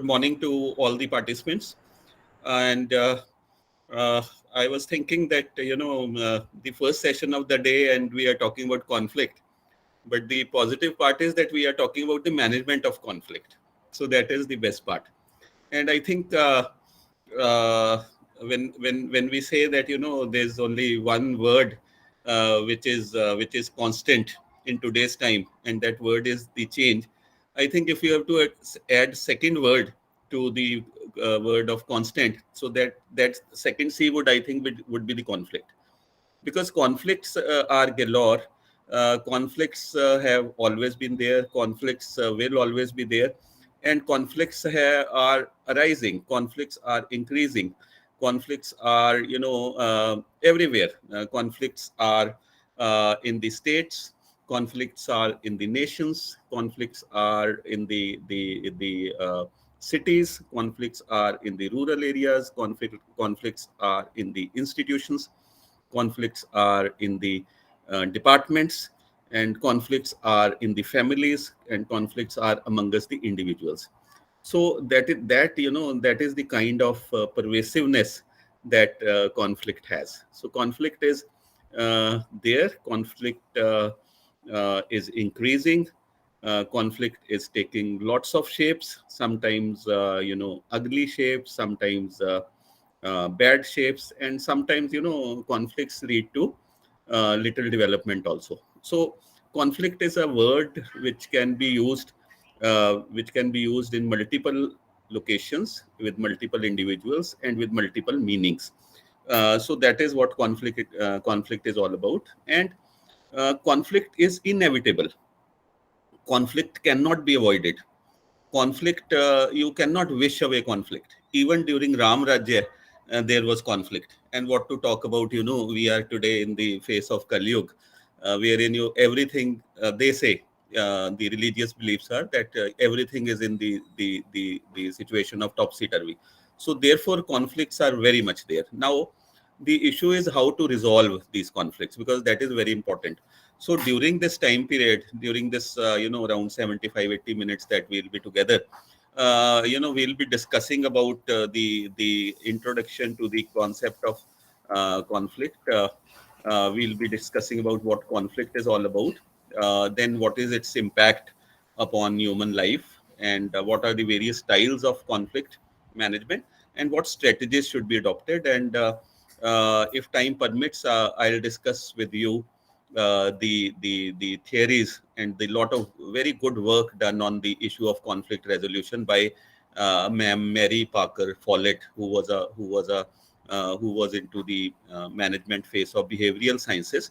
good morning to all the participants. And uh, I was thinking that, the first session of the day and we are talking about conflict. But the positive part is that we are talking about the management of conflict. So that is the best part. And I think uh, when we say that, there's only one word which is constant in today's time, and that word is the change. I think if you have to add second word to the word of constant, so that second C would, I think, would be the conflict, because conflicts are galore. Conflicts have always been there. Conflicts will always be there, and conflicts are arising. Conflicts are increasing. Conflicts are, everywhere. Conflicts are in the states. Conflicts are in the nations. Conflicts are in the cities. Conflicts are in the rural areas. Conflicts are in the institutions. Conflicts are in the departments, and conflicts are in the families, and conflicts are among us, the individuals. So that is the kind of pervasiveness that conflict has. So conflict is there. Conflict is increasing. Conflict is taking lots of shapes, sometimes ugly shapes, sometimes bad shapes, and sometimes conflicts lead to little development also. So conflict is a word which can be used in multiple locations, with multiple individuals, and with multiple meanings. So that is what conflict is all about. And conflict is inevitable. Conflict cannot be avoided. Conflict, you cannot wish away conflict. Even during Ram Rajya, there was conflict. And what to talk about, we are today in the face of Kali Yuga, wherein everything, they say, the religious beliefs are that everything is in the situation of topsy-turvy. So therefore conflicts are very much there. Now the issue is how to resolve these conflicts, because that is very important. So during this time period, during this around 75-80 minutes that we'll be together, we'll be discussing about the introduction to the concept of conflict. We'll be discussing about what conflict is all about, then what is its impact upon human life, and what are the various styles of conflict management, and what strategies should be adopted. And if time permits, I'll discuss with you the theories and the lot of very good work done on the issue of conflict resolution by Ma'am Mary Parker Follett, who was into the management phase of behavioral sciences,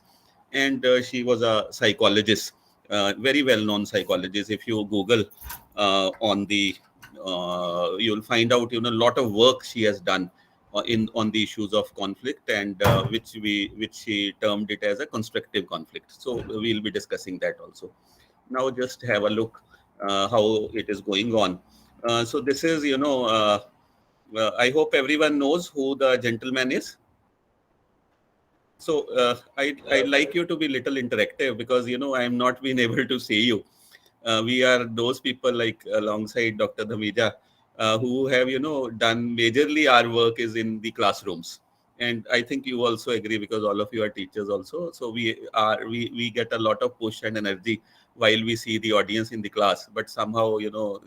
and she was a psychologist, very well known psychologist. If you Google on the you'll find out a lot of work she has done in on the issues of conflict, and which she termed it as a constructive conflict. So we'll be discussing that also. Now just have a look how it is going on. So this is I hope everyone knows who the gentleman is. So I like you to be little interactive, because I am not been able to see you. We are those people, like alongside Dr. Dhamija, who have done majorly our work is in the classrooms, and I think you also agree, because all of you are teachers also. So we get a lot of push and energy while we see the audience in the class, but somehow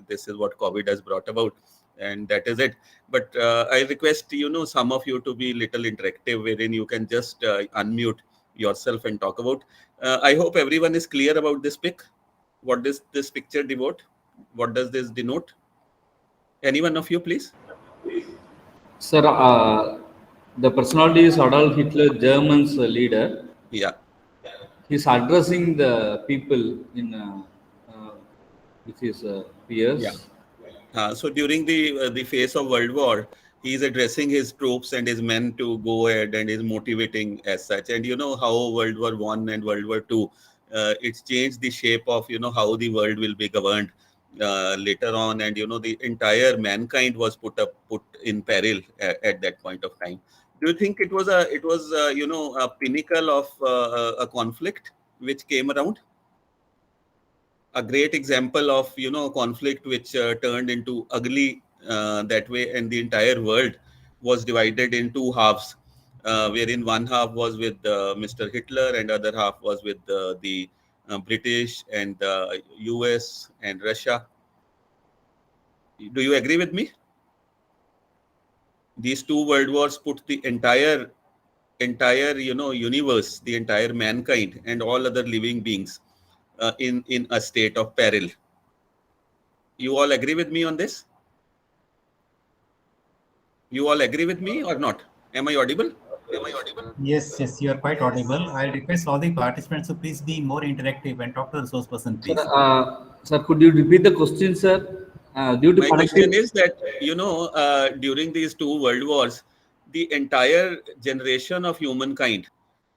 this is what COVID has brought about, and that is it. But I request some of you to be little interactive, wherein you can just unmute yourself and talk about. I hope everyone is clear about this pic. What does this picture devote? What does this denote? Any one of you, please? Sir, the personality is Adolf Hitler, German's leader. Yeah. He's addressing the people in uh, with his Yeah. peers. So during the phase of World War, he is addressing his troops and his men to go ahead, and is motivating as such. And you know how World War One and World War Two, it's changed the shape of how the world will be governed later on, and the entire mankind was put in peril at that point of time. Do you think it was a pinnacle of a conflict which came around? A great example of conflict which turned into ugly that way, and the entire world was divided in two halves, wherein one half was with Mr. Hitler and other half was with the British and the US and Russia. Do you agree with me? These two world wars put the entire universe, the entire mankind and all other living beings in a state of peril. You all agree with me on this? You all agree with me or not? Am I audible? Yes, yes, you are quite audible. I'll request all the participants to please be more interactive and talk to the resource person, Sir, please. sir, could you repeat the question, sir? Due to My question connectivity. is that, during these two world wars, the entire generation of humankind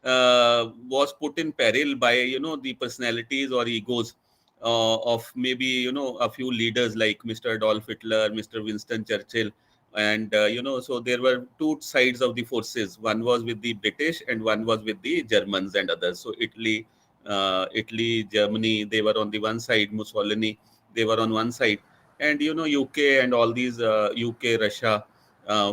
was put in peril by, the personalities or egos of maybe, a few leaders like Mr. Adolf Hitler, Mr. Winston Churchill. And, so there were two sides of the forces. One was with the British and one was with the Germans and others. So Italy, Germany, they were on the one side, Mussolini, they were on one side, and UK and all these UK, Russia,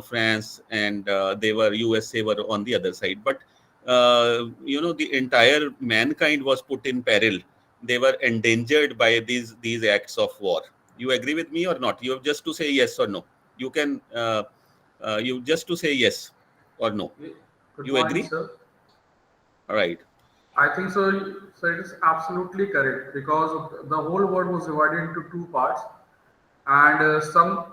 France, and they were USA were on the other side. But the entire mankind was put in peril. They were endangered by these acts of war. You agree with me or not? You have just to say yes or no. You can you just to say yes or no. Good You morning, agree? sir. All right. I think so. So it is absolutely correct because the whole world was divided into two parts, and some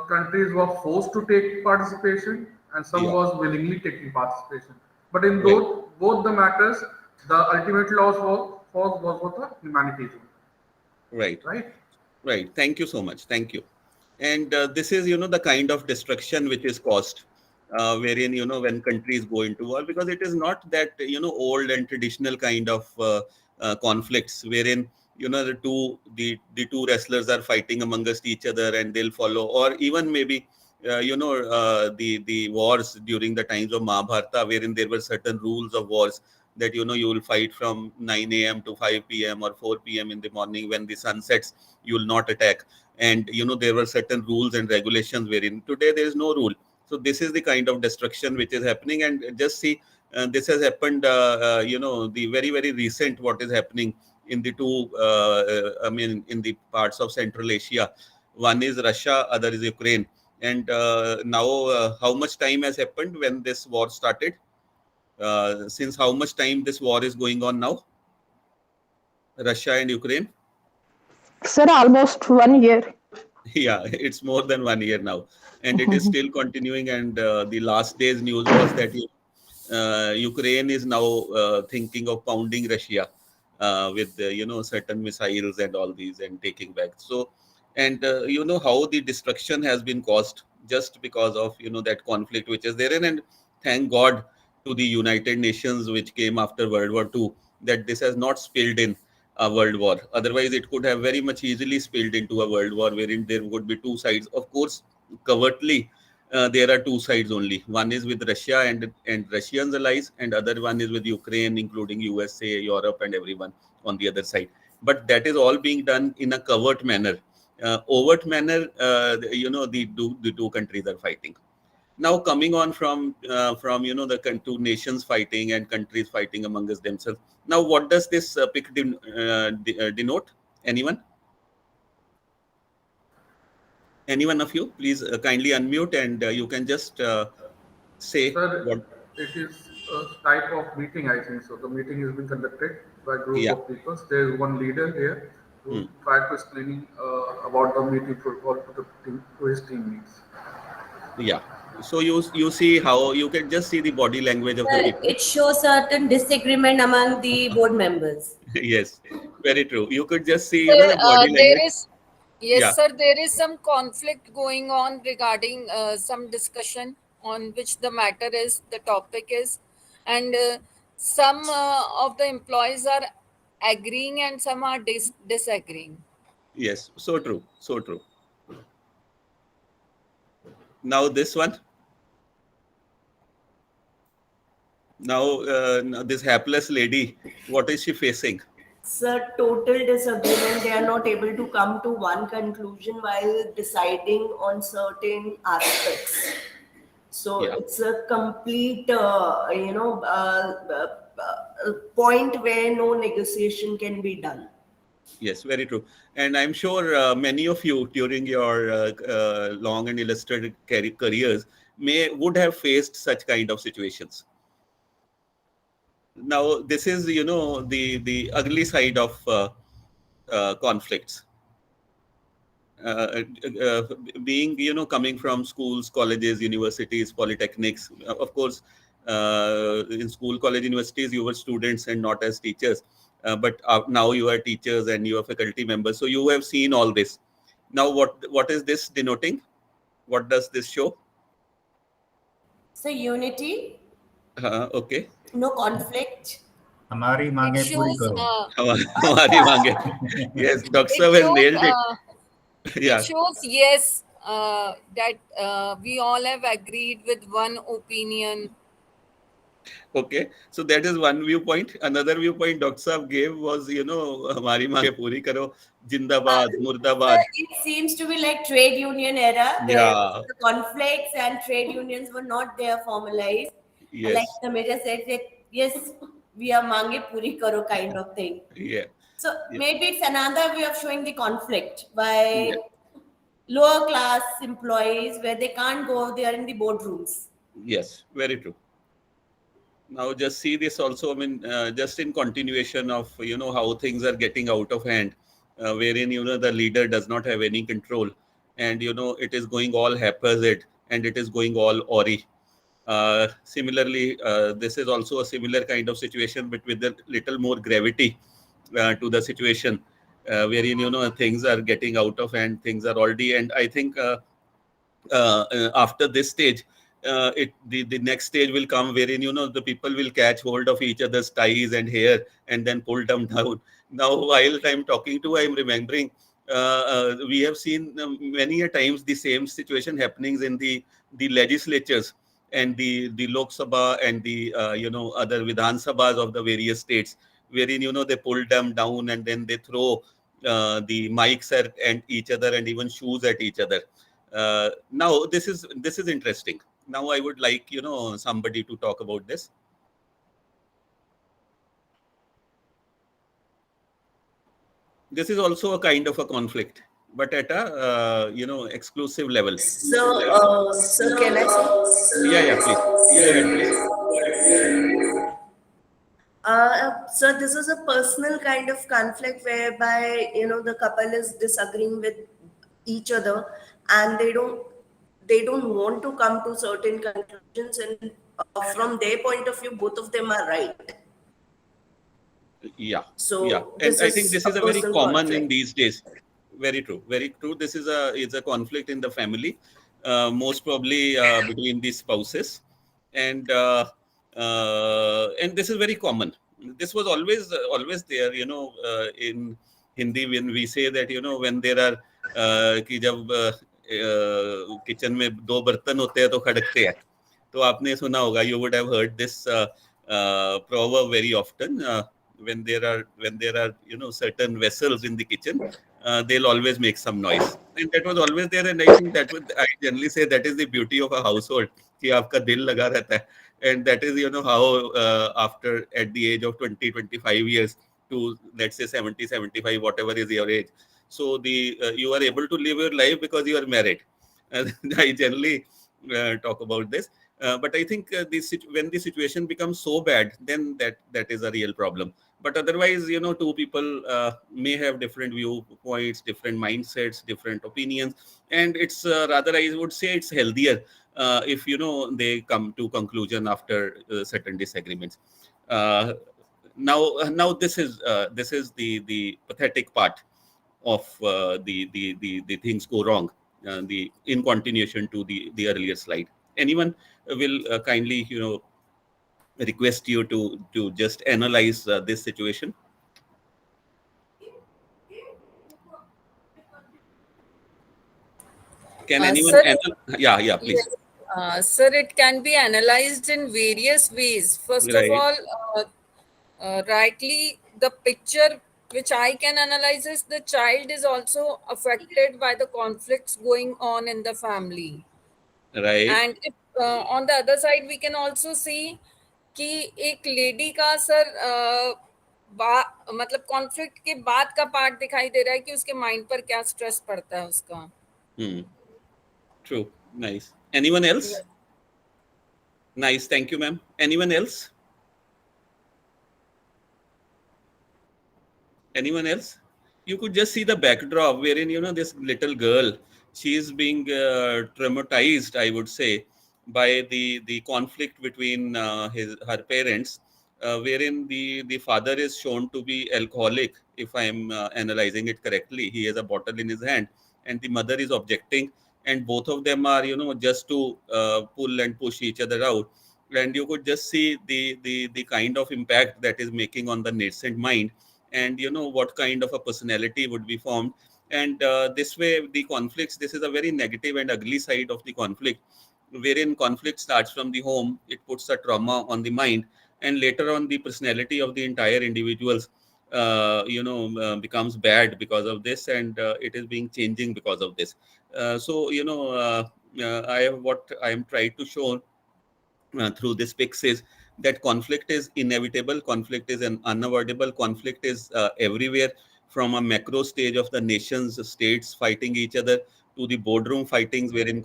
countries were forced to take participation, and some Yeah. was willingly taking participation. But in Right. both the matters, the ultimate loss was for the humanity, Right. right? Right. Thank you so much. Thank you. And this is, the kind of destruction which is caused, wherein, when countries go into war, because it is not that, old and traditional kind of conflicts, wherein, the two wrestlers are fighting amongst each other and they'll follow, or even maybe, the wars during the times of Mahabharata, wherein there were certain rules of wars that, you will fight from 9 a.m. to 5 p.m. or 4 p.m. in the morning. When the sun sets, you will not attack. And there were certain rules and regulations, wherein today there is no rule. So this is the kind of destruction which is happening. And just see, this has happened, the very very recent what is happening in the two in the parts of Central Asia. One is Russia, other is Ukraine. And now, how much time has happened when this war started? Since how much time this war is going on now, Russia and Ukraine? Sir, almost 1 year. Yeah, it's more than 1 year now, and it is still continuing. And the last day's news was that Ukraine is now thinking of pounding Russia with certain missiles and all these, and taking back. So, and how the destruction has been caused just because of that conflict which is there. And thank God to the United Nations which came after World War II, that this has not spilled in a world war. Otherwise, it could have very much easily spilled into a world war wherein there would be two sides. Of course, covertly, there are two sides only. One is with Russia and Russians allies, and other one is with Ukraine, including USA, Europe, and everyone on the other side. But that is all being done in a covert manner. Overt manner, the two countries are fighting. Now, coming on from the two nations fighting and countries fighting amongst themselves. Now, what does this pic denote? Anyone? Anyone of you? Please kindly unmute, and you can just say Sir, what. it is a type of meeting, I think so. The meeting is being conducted by a group Yeah. of people. There is one leader here who Hmm. tried to explaining about the meeting protocol to his teammates. Yeah. So you see how you can just see the body language of the Sir, people. it shows certain disagreement among the board members. Yes, very true. You could just see Sir, the body there language. is, yes, Yeah. sir, there is some conflict going on regarding some discussion on which the matter is, the topic is, and some of the employees are agreeing and some are disagreeing. Yes. So true. So true. Now this one. Now, this hapless lady, what is she facing? It's a total disagreement. They are not able to come to one conclusion while deciding on certain aspects. So Yeah. it's a complete, point where no negotiation can be done. Yes, very true. And I'm sure many of you during your long and illustrated careers would have faced such kind of situations. Now, this is, the ugly side of conflicts. Uh, Being, coming from schools, colleges, universities, polytechnics, of course, in school, college, universities, you were students and not as teachers. But now you are teachers and you are faculty members. So you have seen all this. Now, what is this denoting? What does this show? So unity, Okay. no conflict. हमारी It मांगे पूरी shows, करो. हमारी मांगे. Yes, Dr. it Sahib has shows, nailed it. it Yeah. shows, yes, that we all have agreed with one opinion. Okay, so that is one viewpoint. Another viewpoint Dr. Saab gave was, हमारी मांगे पूरी करो, जिंदाबाद, So मुर्दाबाद. it seems to be like trade union era where Yeah, the conflicts and trade unions were not there formalized. And like yes, the major said, that yes, we are mange puri karo kind of thing. yeah, So yeah, maybe it's another way of showing the conflict yeah, by lower class employees where they can't go, they are in the boardrooms. yes, very true. Now just see this also, I mean, just in continuation of, how things are getting out of hand, wherein, the leader does not have any control, and, it is going all haphazard, and it is going all awry. Similarly, this is also a similar kind of situation, but with a little more gravity to the situation, wherein, things are getting out of hand, things are already, and I think after this stage, the next stage will come wherein, the people will catch hold of each other's ties and hair and then pull them down. Now, while I'm talking to, I'm remembering we have seen many a times the same situation happenings in the legislatures and the Lok Sabha and the other Vidhan Sabhas of the various states, wherein, they pull them down and then they throw the mics at each other and even shoes at each other. Now this is interesting. Now I would like, somebody to talk about this. This is also a kind of a conflict, but at a exclusive level. So can I say? Yeah, please go ahead, please. So this is a personal kind of conflict whereby the couple is disagreeing with each other and they don't want to come to certain conclusions, and from their point of view both of them are right. Yeah, yeah, So and this I think is this a is a very personal common in conflict. these days. Very true, very true. This is a conflict in the family, most probably between the spouses, and and this is very common. This was always there. In Hindi, when we say that, when there are कि जब kitchen में दो बर्तन होते हैं तो खड़कते हैं, तो आपने सुना होगा, you would have heard this proverb very often. When there are certain vessels in the kitchen, they'll always make some noise, and that was always there. And I think I generally say that is the beauty of a household, कि आपका दिल लगा रहता है. And that is, how after at the age of 20-25 years to, let's say, 70-75, whatever is your age, so you are able to live your life because you are married. And I generally talk about this. But I think when the situation becomes so bad, then that is a real problem. But otherwise, two people may have different viewpoints, different mindsets, different opinions, and it's rather, I would say, it's healthier if they come to conclusion after certain disagreements. Uh, now this is the pathetic part of the things go wrong, the in continuation to the earlier slide. Anyone will kindly request you to just analyze this situation. Can anyone Sir, yeah, please. yes, sir, it can be analyzed in various ways. First of Right. all, rightly, the picture which I can analyze, is the child is also affected by the conflicts going on in the family. Right. And if on the other side we can also see कि एक lady का sir मतलब conflict के बाद का part दिखाई दे रहा है कि उसके माइंड पर क्या स्ट्रेस पड़ता है उसका. True. Nice. Anyone else? Nice. Thank you, ma'am. Anyone else? Anyone else? You could just see the backdrop wherein, this little girl, she is being traumatized, I would say, by the conflict between her parents, wherein the father is shown to be alcoholic, if I'm analyzing it correctly. He has a bottle in his hand, and the mother is objecting, and both of them are, just to pull and push each other out. And you could just see the kind of impact that is making on the nascent mind, and what kind of a personality would be formed. And this way the conflicts, this is a very negative and ugly side of the conflict, wherein conflict starts from the home, it puts a trauma on the mind, and later on the personality of the entire individuals becomes bad because of this, and it is being changing because of this. I have, what I am trying to show through this fix is that conflict is inevitable, conflict is an unavoidable, conflict is everywhere, from a macro stage of the nations, states fighting each other, to the boardroom fightings wherein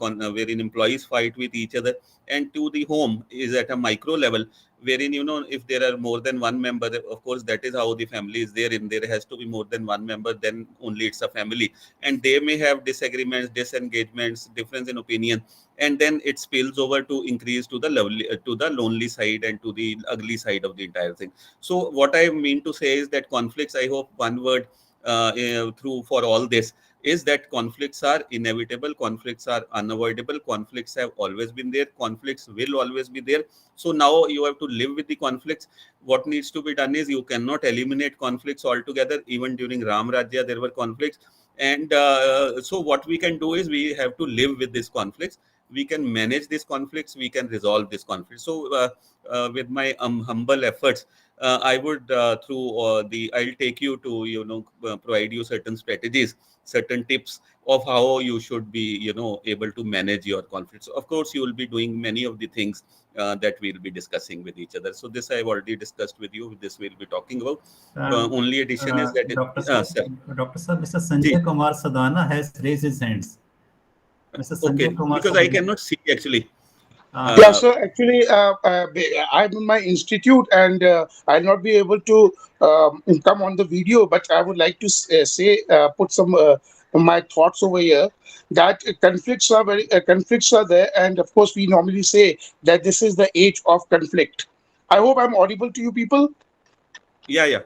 employees fight with each other, and to the home is at a micro level, wherein if there are more than one member, of course that is how the family is there, and there has to be more than one member, then only it's a family, and they may have disagreements, disengagements, difference in opinion, and then it spills over to increase to the lonely side and to the ugly side of the entire thing. So what I mean to say is that conflicts, I hope one word through for all this is that conflicts are inevitable, conflicts are unavoidable, conflicts have always been there, conflicts will always be there. So now you have to live with the conflicts. What needs to be done is, you cannot eliminate conflicts altogether. Even during Ram Rajya there were conflicts, and so what we can do is, we have to live with these conflicts, we can manage these conflicts, we can resolve this conflict. So with my humble efforts, I would I'll take you to provide you certain strategies, certain tips of how you should be able to manage your conflicts. Of course you will be doing many of the things that we'll be discussing with each other. So this I've already discussed with you, this we'll be talking about. Only addition is that Dr. Sir, Mr. Sanjay Kumar Sadhana has raised his hands. Mr. Sanjay Kumar because I cannot see actually. Yeah, so actually, I'm in my institute and I'll not be able to come on the video, but I would like to put some my thoughts over here. That conflicts are there, and of course, we normally say that this is the age of conflict. I hope I'm audible to you people. Yeah.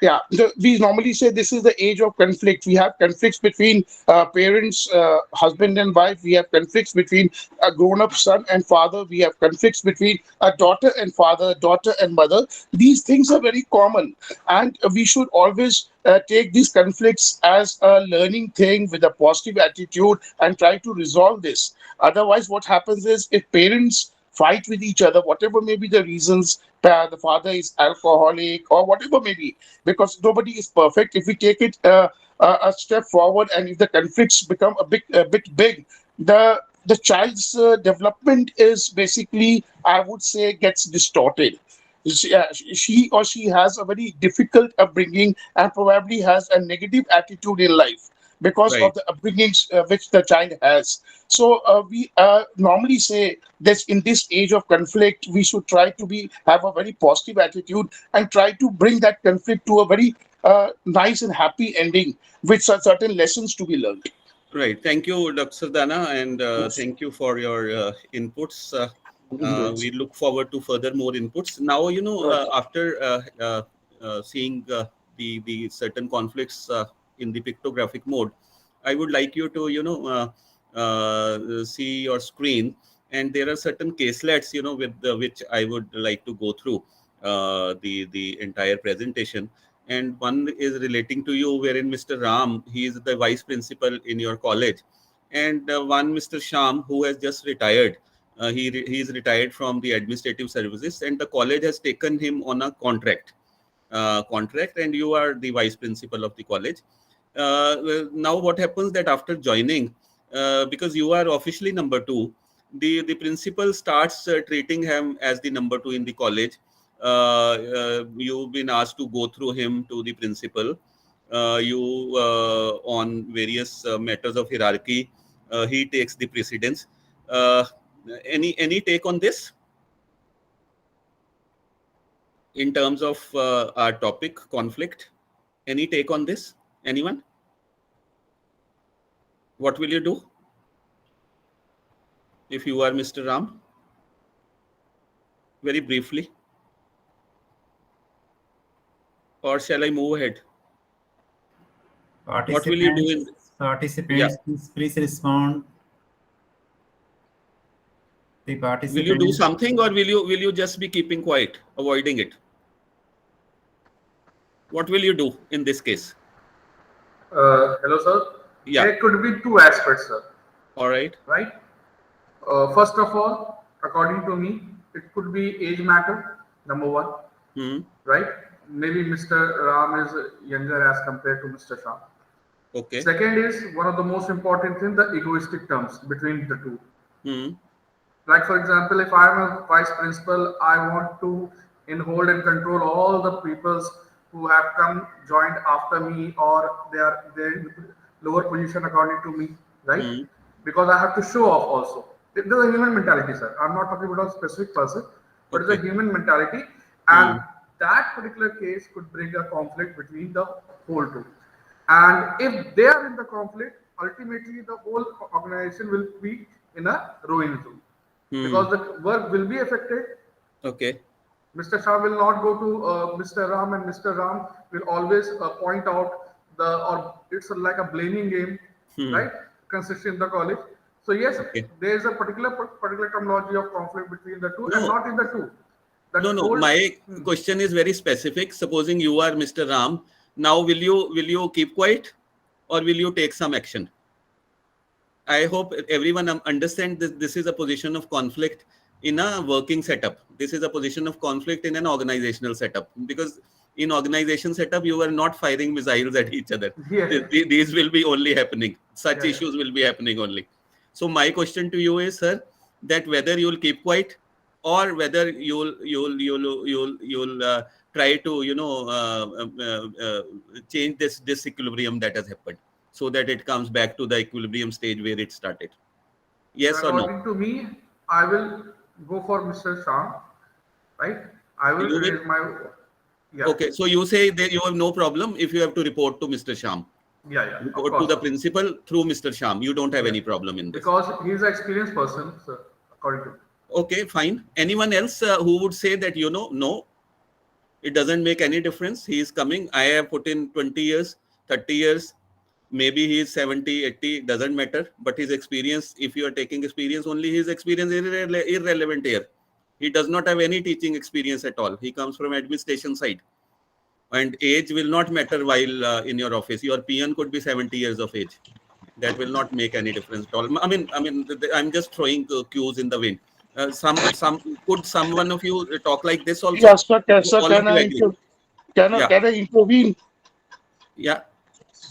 Yeah, we normally say this is the age of conflict. We have conflicts between parents, husband and wife. We have conflicts between a grown-up son and father. We have conflicts between a daughter and father, daughter and mother. These things are very common, and we should always take these conflicts as a learning thing with a positive attitude and try to resolve this. Otherwise, what happens is, if parents fight with each other, whatever may be the reasons, the father is alcoholic or whatever may be, because nobody is perfect. If we take it a step forward, and if the conflicts become a bit big, the child's development is basically, I would say, gets distorted. She or she has a very difficult upbringing and probably has a negative attitude in life because of Right. the upbringings which the child has. So we normally say that in this age of conflict, we should try to have a very positive attitude and try to bring that conflict to a very nice and happy ending with certain lessons to be learned. Right. Thank you, Dr. Dana, and Yes. thank you for your inputs. We look forward to further more inputs. Now, Right. after seeing the certain conflicts in the pictographic mode, I would like you to, see your screen, and there are certain caselets, with which I would like to go through the entire presentation. And one is relating to you, wherein Mr. Ram, he is the vice principal in your college, and one Mr. Sham, who has just retired. He is retired from the administrative services, and the college has taken him on a contract. contract, and you are the vice principal of the college. Well, now what happens that after joining, because you are officially number 2, the principal starts treating him as the number 2 in the college. You've been asked to go through him to the principal. You on various matters of hierarchy, he takes the precedence. Any take on this in terms of our topic, conflict? Any take on this? Anyone? What will you do if you are Mr. Ram? Very briefly. Or shall I move ahead? What will you do in? Participants, please respond. The Will participants. you do something, or will you just be keeping quiet, avoiding it? What will you do in this case? Hello, sir. Yeah. There could be two aspects, sir. All right. Right? First of all, according to me, it could be age matter, number one. Right? Maybe Mr. Ram is younger as compared to Mr. Shah. Okay. Second is one of the most important things, the egoistic terms between the two. Like, for example, if I'm a vice principal, I want to hold and control all the peoples who have come joined after me, or they're in lower position according to me, right? Because I have to show off also. There's a human mentality, sir. I'm not talking about a specific person, but it's a human mentality, and that particular case could bring a conflict between the whole two. And if they are in the conflict, ultimately the whole organization will be in a ruin zone. Because the work will be affected. Okay. Mr. Shah will not go to Mr. Ram, and Mr. Ram will always point out or it's like a blaming game, right? Consistent in the college. So yes, there is a particular terminology of conflict between the two, and not in the two. No. My question is very specific. Supposing you are Mr. Ram, now will you keep quiet, or will you take some action? I hope everyone understands this is a position of conflict in a working setup. This is a position of conflict in an organizational setup, because in organization setup, you are not firing missiles at each other. These will be only happening. Such issues will be happening only. So my question to you is, sir, that whether you'll keep quiet, or whether you'll try to change this disequilibrium that has happened, so that it comes back to the equilibrium stage where it started. Yes or no? According to me, I will go for Mr. Shah, right? I will raise my... Yeah. Okay, so you say that you have no problem if you have to report to Mr. Sham. Yeah. Report to the principal through Mr. Sham. You don't have any problem in this. Because he is an experienced person, sir, according to me. Okay, fine. Anyone else who would say that, no, it doesn't make any difference. He is coming. I have put in 20 years, 30 years. Maybe he is 70, 80, doesn't matter. But his experience, if you are taking experience, only his experience is irrelevant here. He does not have any teaching experience at all. He comes from administration side. And age will not matter while in your office. Your peon could be 70 years of age. That will not make any difference at all. I mean, I'm just throwing cues in the wind. Could someone of you talk like this also? Yes, sir. Can I intervene? Yeah.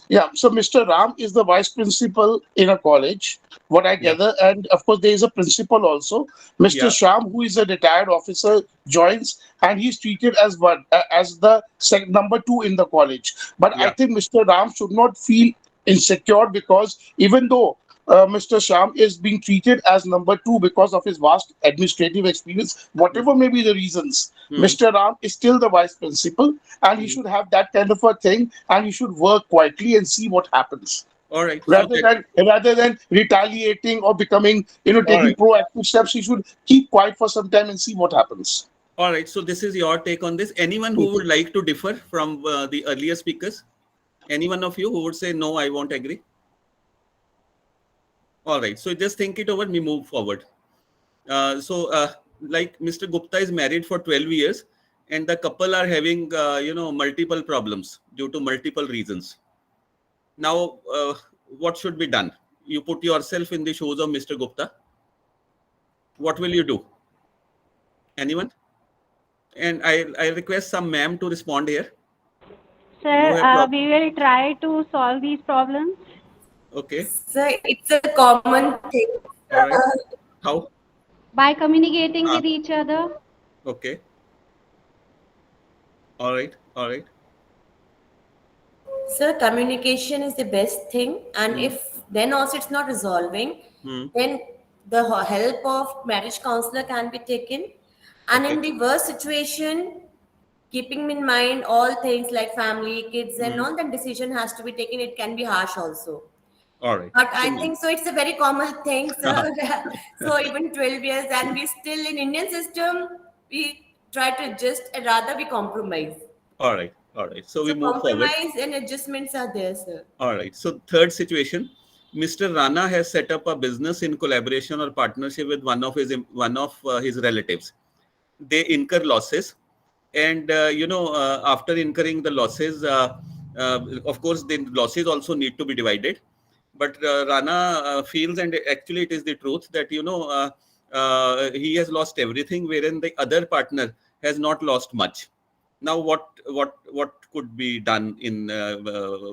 Yeah, so Mr. Ram is the vice principal in a college, what I gather, and of course there is a principal also. Mr. Sham, who is a retired officer, joins, and he's treated as the number 2 in the college. But I think Mr. Ram should not feel insecure, because even though Mr. Sham is being treated as number 2 because of his vast administrative experience, whatever may be the reasons, Mr. Ram is still the vice principal, and he should have that kind of a thing, and he should work quietly and see what happens. All right. Rather than retaliating or becoming, taking proactive steps, he should keep quiet for some time and see what happens. All right. So this is your take on this. Anyone who would like to differ from the earlier speakers? Any one of you who would say, no, I won't agree? All right. So just think it over. We move forward. Like Mr. Gupta is married for 12 years, and the couple are having, multiple problems due to multiple reasons. Now, what should be done? You put yourself in the shoes of Mr. Gupta. What will you do? Anyone? And I request some ma'am to respond here. You Sir, have we will try to solve these problems. okay. So it's a common thing. All right. How? By communicating Ah, with each other. okay. All right. All right. So communication is the best thing, and Hmm. if then also it's not resolving, Hmm. then the help of marriage counselor can be taken. And Okay. in the worst situation, keeping in mind all things like family, kids, and Hmm. all, then decision has to be taken. It can be harsh also. All right. But So, I think so. It's a very common thing. So, so even 12 years, and we still in Indian system, we try to adjust and rather we compromise. all right. All right. So we So move forward. compromise and adjustments are there, sir. All right. So third situation, Mr. Rana has set up a business in collaboration or partnership with one of his relatives. They incur losses, and after incurring the losses, of course, the losses also need to be divided. But Rana feels, and actually it is the truth, that he has lost everything, wherein the other partner has not lost much. Now what could be done in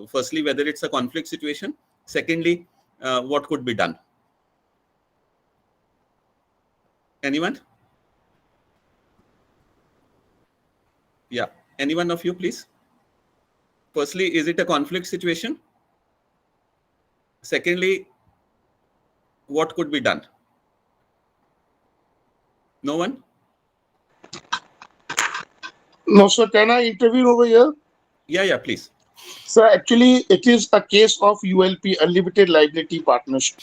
firstly, whether it's a conflict situation, secondly, what could be done? Anyone? Yeah, any one of you, please. Firstly, is it a conflict situation? Secondly, what could be done? No one? No, sir, can I intervene over here? Yeah, please. So actually, it is a case of ULP, Unlimited Liability Partnership.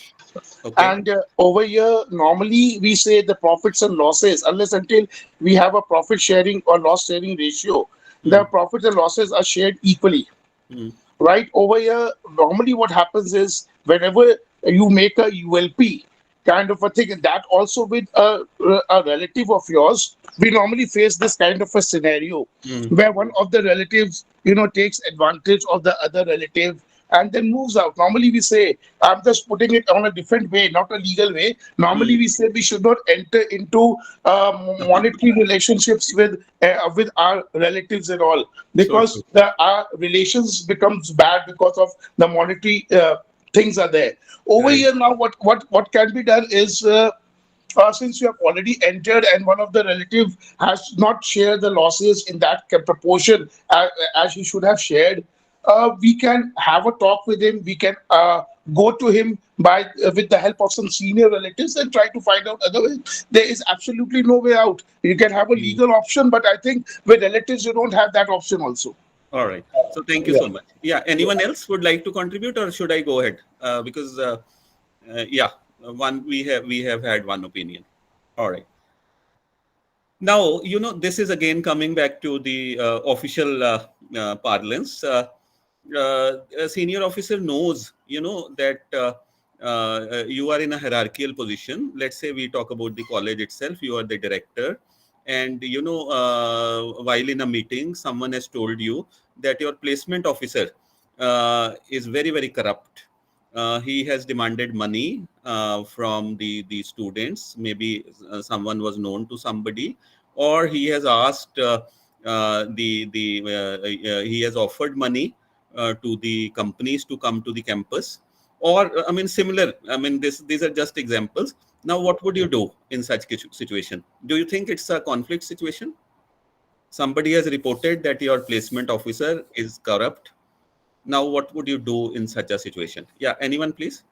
Okay. And over here, normally we say the profits and losses, unless until we have a profit sharing or loss sharing ratio, the Hmm. profits and losses are shared equally. Hmm. Right over here, normally what happens is whenever you make a ULP kind of a thing, and that also with a relative of yours, we normally face this kind of a scenario Hmm. where one of the relatives, takes advantage of the other relative and then moves out. Normally we say, I'm just putting it on a different way, not a legal way. Normally Hmm. we say we should not enter into monetary relationships with our relatives and all, So true. because our relations becomes bad because of the monetary things are there. Over Right. here now, what can be done is, since you have already entered and one of the relative has not shared the losses in that proportion as he should have shared, we can have a talk with him. We can go to him by with the help of some senior relatives and try to find out. Otherwise, there is absolutely no way out. You can have a Hmm. legal option, but I think with relatives you don't have that option also. All right. So thank you Yeah. so much. Yeah. Anyone else would like to contribute, or should I go ahead? Because yeah, one we have had one opinion. All right. Now, this is again coming back to the official parlance. A senior officer knows, that you are in a hierarchical position. Let's say we talk about the college itself. You are the director, and while in a meeting, someone has told you that your placement officer is very, very corrupt. He has demanded money from the students. Maybe someone was known to somebody, or he has asked he has offered money to the companies to come to the campus, or I mean similar. I mean these are just examples. Now, what would you do in such situation? Do you think it's a conflict situation? Somebody has reported that your placement officer is corrupt. Now, what would you do in such a situation? Yeah, anyone, please?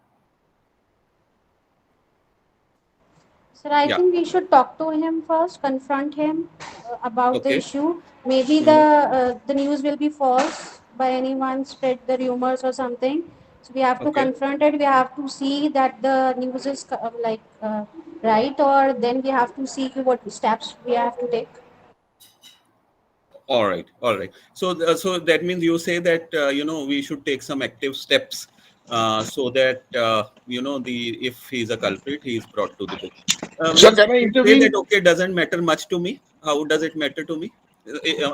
Sir, I Yeah, think we should talk to him first, confront him about the okay. issue. Maybe Mhm. the news will be false by anyone spread the rumors or something. So we have to Okay. confront it. We have to see that the news is right, or then we have to see what steps we have to take. All right, all right. So that means you say that we should take some active steps so that the if he's a culprit, he is brought to the book. So Will can I somebody say that intervene? okay, doesn't matter much to me? How does it matter to me?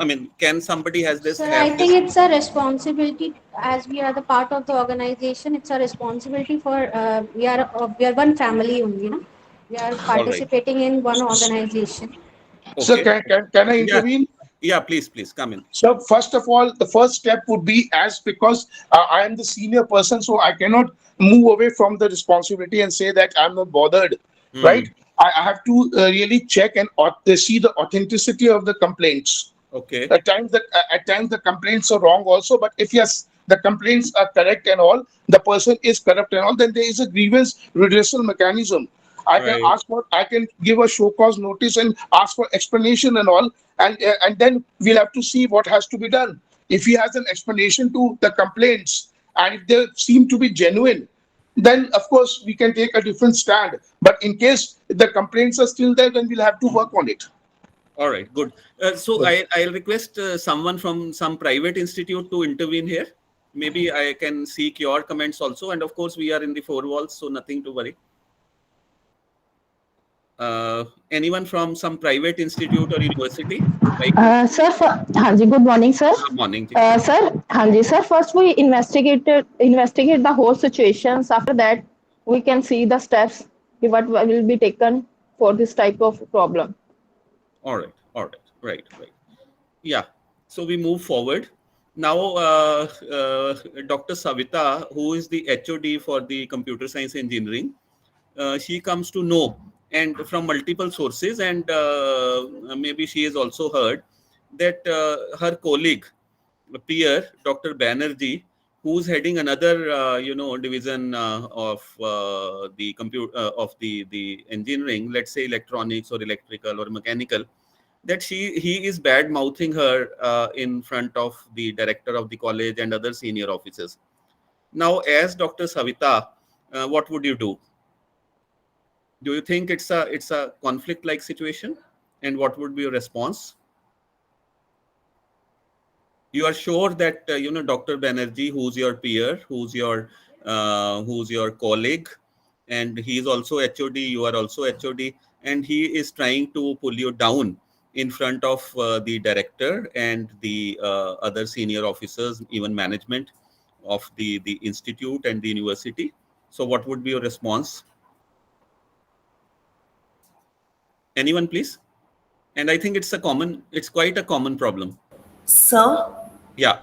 I mean, can somebody has this Sir, I have think this? it's a responsibility as we are the part of the organization. It's a responsibility for we are one family only, no? We are All right. participating in one organization. So Okay. can I Yeah. intervene? Yeah. Please come in. So first of all, the first step would be, as because I am the senior person, so I cannot move away from the responsibility and say that I'm not bothered, Hmm. right? I have to really check and see the authenticity of the complaints. Okay. At times the complaints are wrong also, but if yes, the complaints are correct and all, the person is corrupt and all, then there is a grievance redressal mechanism. Right. I can give a show cause notice and ask for explanation and all, and then we'll have to see what has to be done. If he has an explanation to the complaints and if they seem to be genuine, then of course we can take a different stand. But in case the complaints are still there, then we'll have to work on it. All right. Good. So I'll request someone from some private institute to intervene here. Maybe I can seek your comments also. And of course, we are in the four walls, so nothing to worry. Anyone from some private institute or university? Like, Sir, हाँ जी, good morning, sir. morning. Sir, हाँ जी, sir. First, we investigate the whole situations. After that, we can see the steps what will be taken for this type of problem. All right. Right. Yeah. So we move forward. Now, Dr. Savita, who is the HOD for the computer science engineering, she comes to know and from multiple sources, and maybe she has also heard that her colleague, peer, Dr. Banerjee, who's heading another, division of the of the engineering, let's say electronics or electrical or mechanical, that he is bad mouthing her in front of the director of the college and other senior officers. Now, as Dr. Savita, what would you do? Do you think it's a conflict like situation, and what would be your response? You are sure that Dr. Banerjee, who's your peer, who's your colleague, and he is also HOD, you are also HOD, and he is trying to pull you down in front of the director and the other senior officers, even management of the institute and the university. So what would be your response? Anyone, please? And I think it's quite a common problem. Sir, Yeah.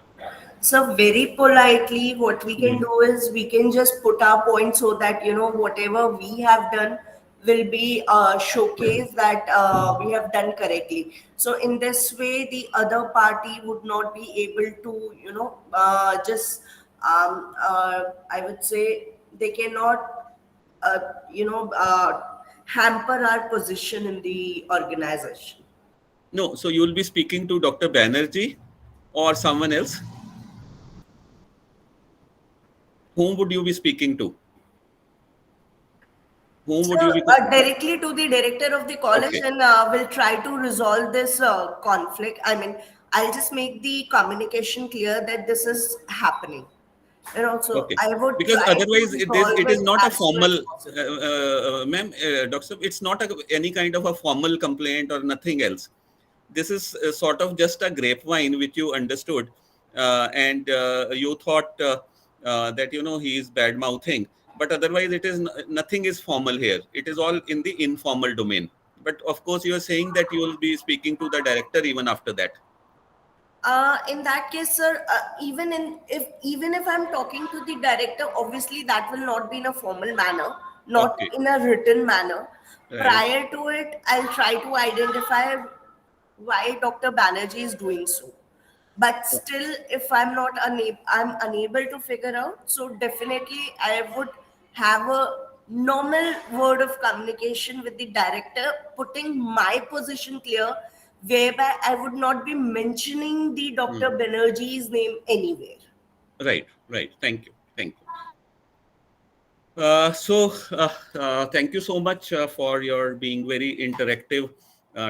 so very politely, what we can Mm. do is we can just put our point so that, whatever we have done will be showcased that we have done correctly. So in this way, the other party would not be able to, just, I would say they cannot, uh, you know, uh, hamper our position in the organization. No, so you will be speaking to Dr. Banerjee or someone else. Whom would you be speaking to? Whom So would you be? directly to the director of the college, Okay. and we'll try to resolve this conflict. I mean, I'll just make the communication clear that this is happening. So Okay. I would Because try to otherwise, resolve it is it not a as soon as formal, possible. ma'am, doctor. It's not any kind of a formal complaint or nothing else. This is sort of just a grapevine which you understood, and you thought that he is bad mouthing. But otherwise, it is nothing is formal here. It is all in the informal domain. But of course, you are saying that you will be speaking to the director even after that. In that case, sir, even if I'm talking to the director, obviously that will not be in a formal manner, not Okay. in a written manner. Right. Prior to it, I'll try to identify why Dr. Banerjee is doing so. But still, if I'm unable to figure out. So definitely, I would have a normal word of communication with the director, putting my position clear, whereby I would not be mentioning the Dr. Hmm. Banerjee's name anywhere. Right. Right. Thank you. Thank you. Thank you so much for your being very interactive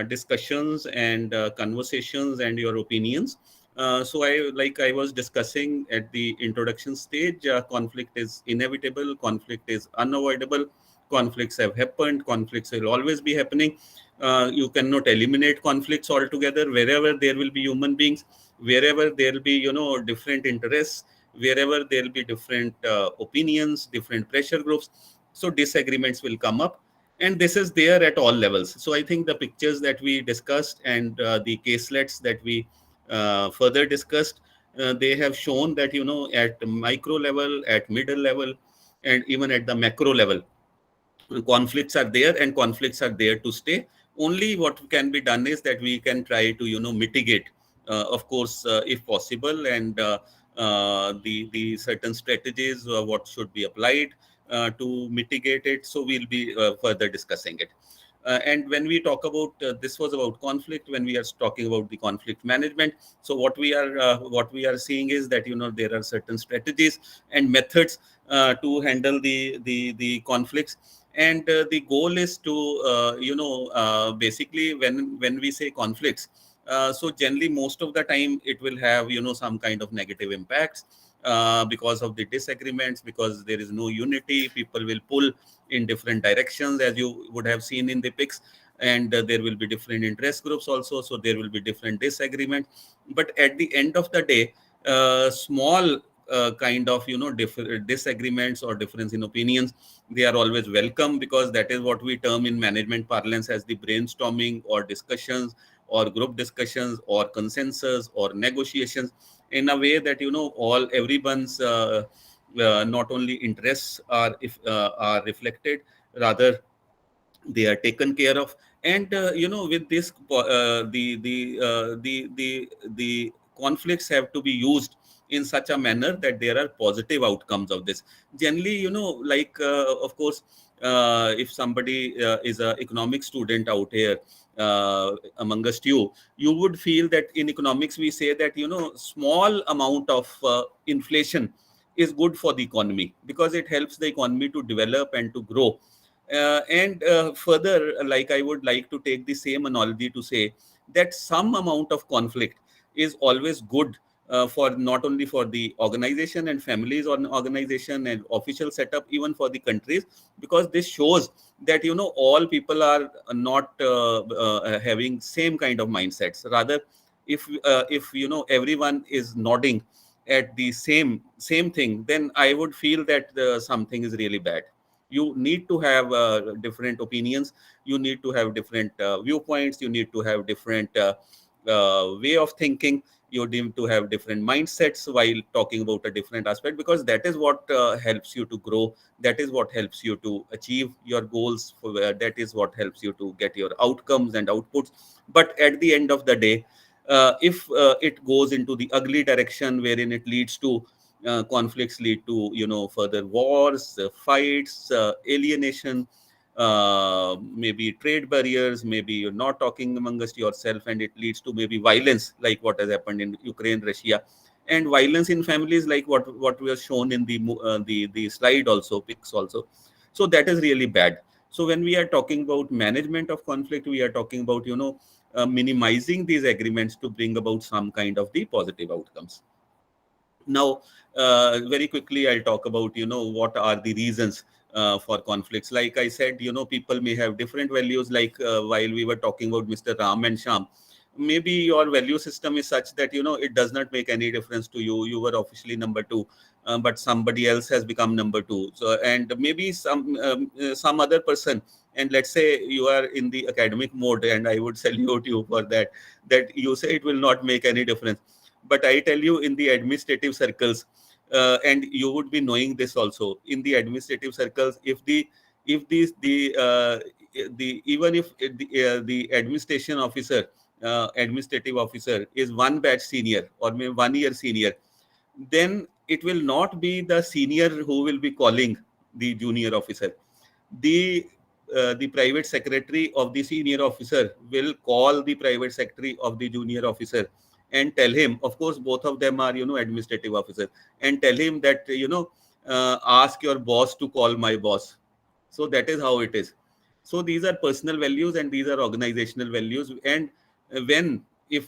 discussions and conversations and your opinions. Like I was discussing at the introduction stage, conflict is inevitable, conflict is unavoidable, conflicts have happened, conflicts will always be happening. You cannot eliminate conflicts altogether. Wherever there will be human beings, wherever there will be different interests, wherever there will be different opinions, different pressure groups, so disagreements will come up. And this is there at all levels. So I think the pictures that we discussed and the caselets that we further discussed, they have shown that, at micro level, at middle level, and even at the macro level, conflicts are there, and conflicts are there to stay. Only what can be done is that we can try to mitigate, of course, if possible, and the certain strategies what should be applied to mitigate it. So we'll be further discussing it. And when we talk about this was about conflict, when we are talking about the conflict management, so what we are seeing is that there are certain strategies and methods to handle the conflicts. And the goal is to basically, when we say conflicts, so generally most of the time it will have some kind of negative impacts because of the disagreements, because there is no unity. People will pull in different directions, as you would have seen in the pics, and there will be different interest groups also, so there will be different disagreements. But at the end of the day, small kind of disagreements or difference in opinions, they are always welcome, because that is what we term in management parlance as the brainstorming or discussions or group discussions or consensus or negotiations, in a way that all everyone's not only interests are if are reflected, rather they are taken care of. And with this the conflicts have to be used in such a manner that there are positive outcomes of this. Generally, like, of course, if somebody is a economic student out here amongst you would feel that in economics we say that small amount of inflation is good for the economy, because it helps the economy to develop and to grow. And further, like, I would like to take the same analogy to say that some amount of conflict is always good for not only for the organization and families on organization and official setup, even for the countries, because this shows that all people are not having same kind of mindsets. Rather, if everyone is nodding at the same thing, then I would feel that something is really bad. You need to have different opinions, you need to have different viewpoints, you need to have different way of thinking, you need to have different mindsets while talking about a different aspect, because that is what helps you to grow, that is what helps you to achieve your goals, that is what helps you to get your outcomes and outputs. But at the end of the day, if it goes into the ugly direction, wherein it leads to conflicts, lead to further wars, fights, alienation, maybe trade barriers, maybe you're not talking amongst yourself, and it leads to maybe violence, like what has happened in Ukraine, Russia, and violence in families, like what was shown in the slide also, pics also. So that is really bad. So when we are talking about management of conflict, we are talking about minimizing these agreements to bring about some kind of the positive outcomes. Now, very quickly, I'll talk about, what are the reasons for conflicts. Like I said, people may have different values. Like while we were talking about Mr. Ram and Sham, maybe your value system is such that, it does not make any difference to you. You were officially number two, but somebody else has become number two. So, and maybe some other person, and let's say you are in the academic mode, and I would salute you for that, that you say it will not make any difference. But I tell you, in the administrative circles, and you would be knowing this also, in the administrative circles, if the even if the administrative officer is one batch senior or maybe 1 year senior, then it will not be the senior who will be calling the junior officer. The private secretary of the senior officer will call the private secretary of the junior officer and tell him, of course both of them are administrative officers, and tell him that ask your boss to call my boss. So that is how it is. So these are personal values and these are organizational values. And when he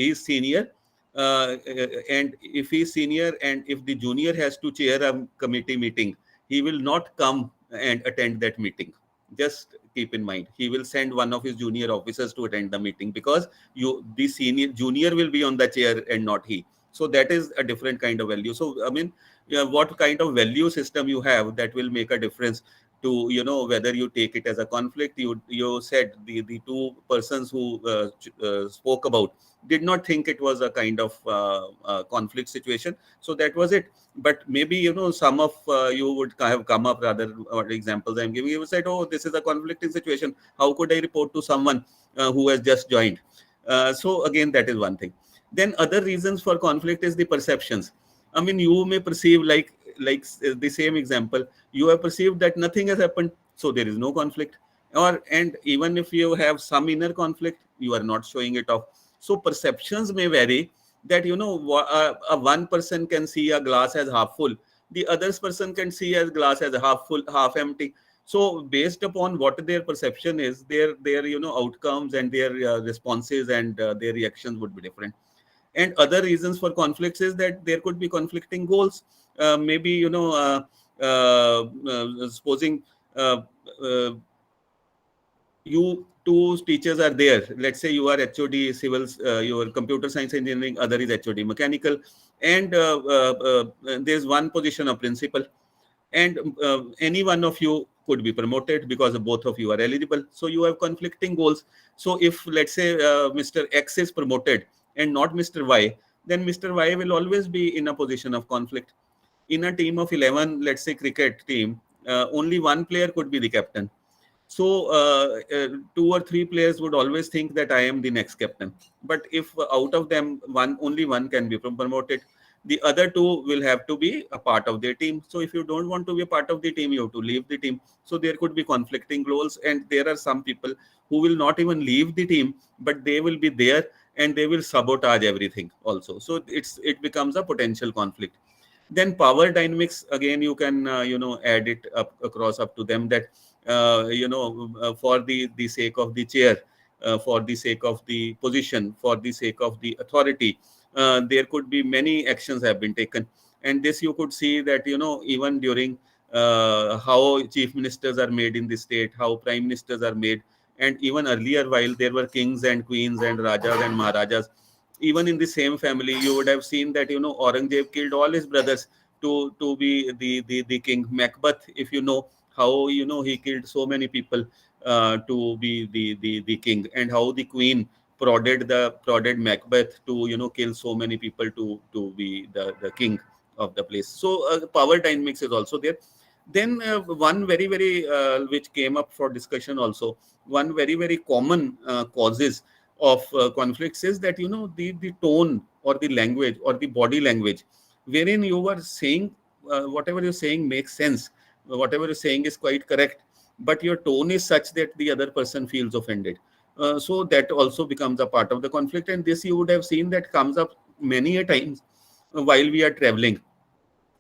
is senior, and if he is senior and if the junior has to chair a committee meeting, he will not come and attend that meeting. Just keep in mind, he will send one of his junior officers to attend the meeting, because the junior will be on the chair and not he. So that is a different kind of value. So I mean, what kind of value system you have, that will make a difference to, whether you take it as a conflict. You said the two persons who spoke about did not think it was a kind of conflict situation. So that was it. But maybe, some of you would have come up, rather, what examples I'm giving, you said, oh, this is a conflicting situation. How could I report to someone who has just joined? So again, that is one thing. Then other reasons for conflict is the perceptions. I mean, you may perceive, like the same example, you have perceived that nothing has happened, so there is no conflict. And even if you have some inner conflict, you are not showing it off. So perceptions may vary, that, one person can see a glass as half full, the other person can see a glass as half full, half empty. So based upon what their perception is, their outcomes and their responses and their reactions would be different. And other reasons for conflicts is that there could be conflicting goals. Maybe, supposing uh, uh, you two teachers are there. Let's say you are HOD civils, your computer science engineering, other is HOD mechanical, and there's one position of principal, and any one of you could be promoted because both of you are eligible. So you have conflicting goals. So if, let's say, Mr. X is promoted and not Mr. Y, then Mr. Y will always be in a position of conflict. In a team of 11, let's say cricket team, only one player could be the captain. So two or three players would always think that I am the next captain. But if out of them, only one can be promoted, the other two will have to be a part of their team. So if you don't want to be a part of the team, you have to leave the team. So there could be conflicting goals, and there are some people who will not even leave the team, but they will be there and they will sabotage everything also. So it becomes a potential conflict. Then power dynamics, again, you can add it up across up to them, that for the sake of the chair, for the sake of the position, for the sake of the authority, there could be many actions have been taken. And this you could see that, even during how chief ministers are made in the state, how prime ministers are made, and even earlier, while there were kings and queens and rajas and maharajas, even in the same family, you would have seen that, Aurangzeb killed all his brothers to be the king. Macbeth, if you know how, he killed so many people to be the king, and how the queen prodded Macbeth to, kill so many people to be the king of the place. So power dynamics is also there. Then one very very which came up for discussion also, one very very common causes of conflicts is that, the tone or the language or the body language, wherein you are saying whatever you're saying makes sense, whatever you're saying is quite correct, but your tone is such that the other person feels offended. So that also becomes a part of the conflict, and this you would have seen that comes up many a times while we are traveling,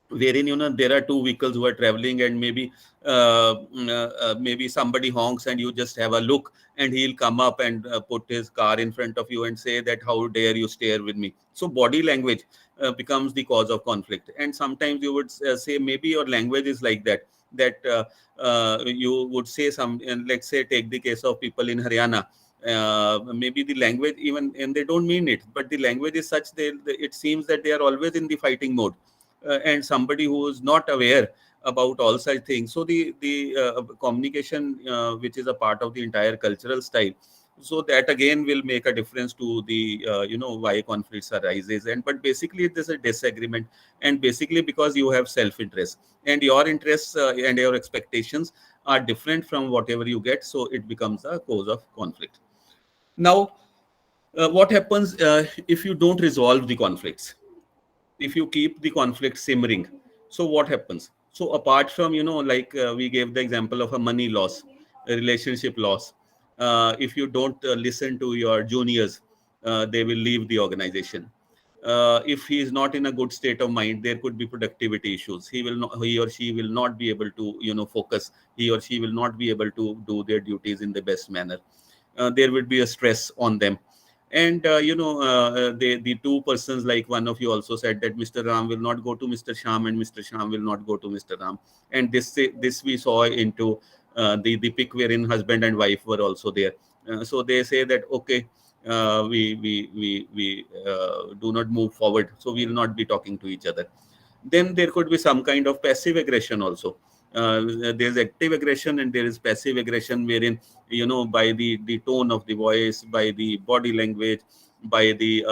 wherein, there are two vehicles who are traveling, and maybe somebody honks and you just have a look, and he'll come up and put his car in front of you and say that how dare you stare with me. So body language becomes the cause of conflict. And sometimes you would say maybe your language is like that you would say some, and let's say take the case of people in Haryana. Maybe the language, even, and they don't mean it, but the language is such it seems that they are always in the fighting mode, and somebody who is not aware about all such things. So the communication, which is a part of the entire cultural style, so that again will make a difference to the why conflicts arises. And but basically it is a disagreement, and basically because you have self-interest, and your interests and your expectations are different from whatever you get, so it becomes a cause of conflict. Now, what happens if you don't resolve the conflicts, if you keep the conflict simmering? So what happens? So apart from, like we gave the example of a money loss, a relationship loss, if you don't listen to your juniors, they will leave the organization. If he is not in a good state of mind, there could be productivity issues. He or she will not be able to, focus. He or she will not be able to do their duties in the best manner. There will be a stress on them. And the two persons, like one of you also said that Mr. Ram will not go to Mr. Sham, and Mr. Sham will not go to Mr. Ram. And this we saw into the pic wherein husband and wife were also there. So they say that, okay, we do not move forward, so we will not be talking to each other. Then there could be some kind of passive aggression also. There's active aggression and there is passive aggression, wherein by the tone of the voice, by the body language, by the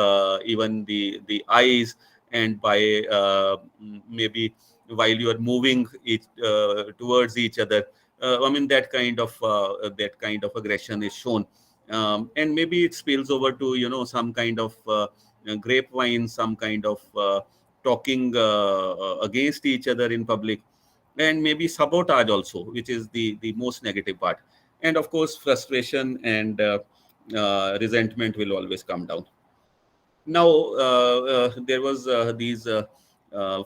even the eyes, and by maybe while you are moving towards each other. I mean, that kind of aggression is shown, and maybe it spills over to some kind of grapevine, some kind of talking against each other in public, and maybe sabotage also, which is the most negative part. And of course, frustration and resentment will always come down. Now, there was these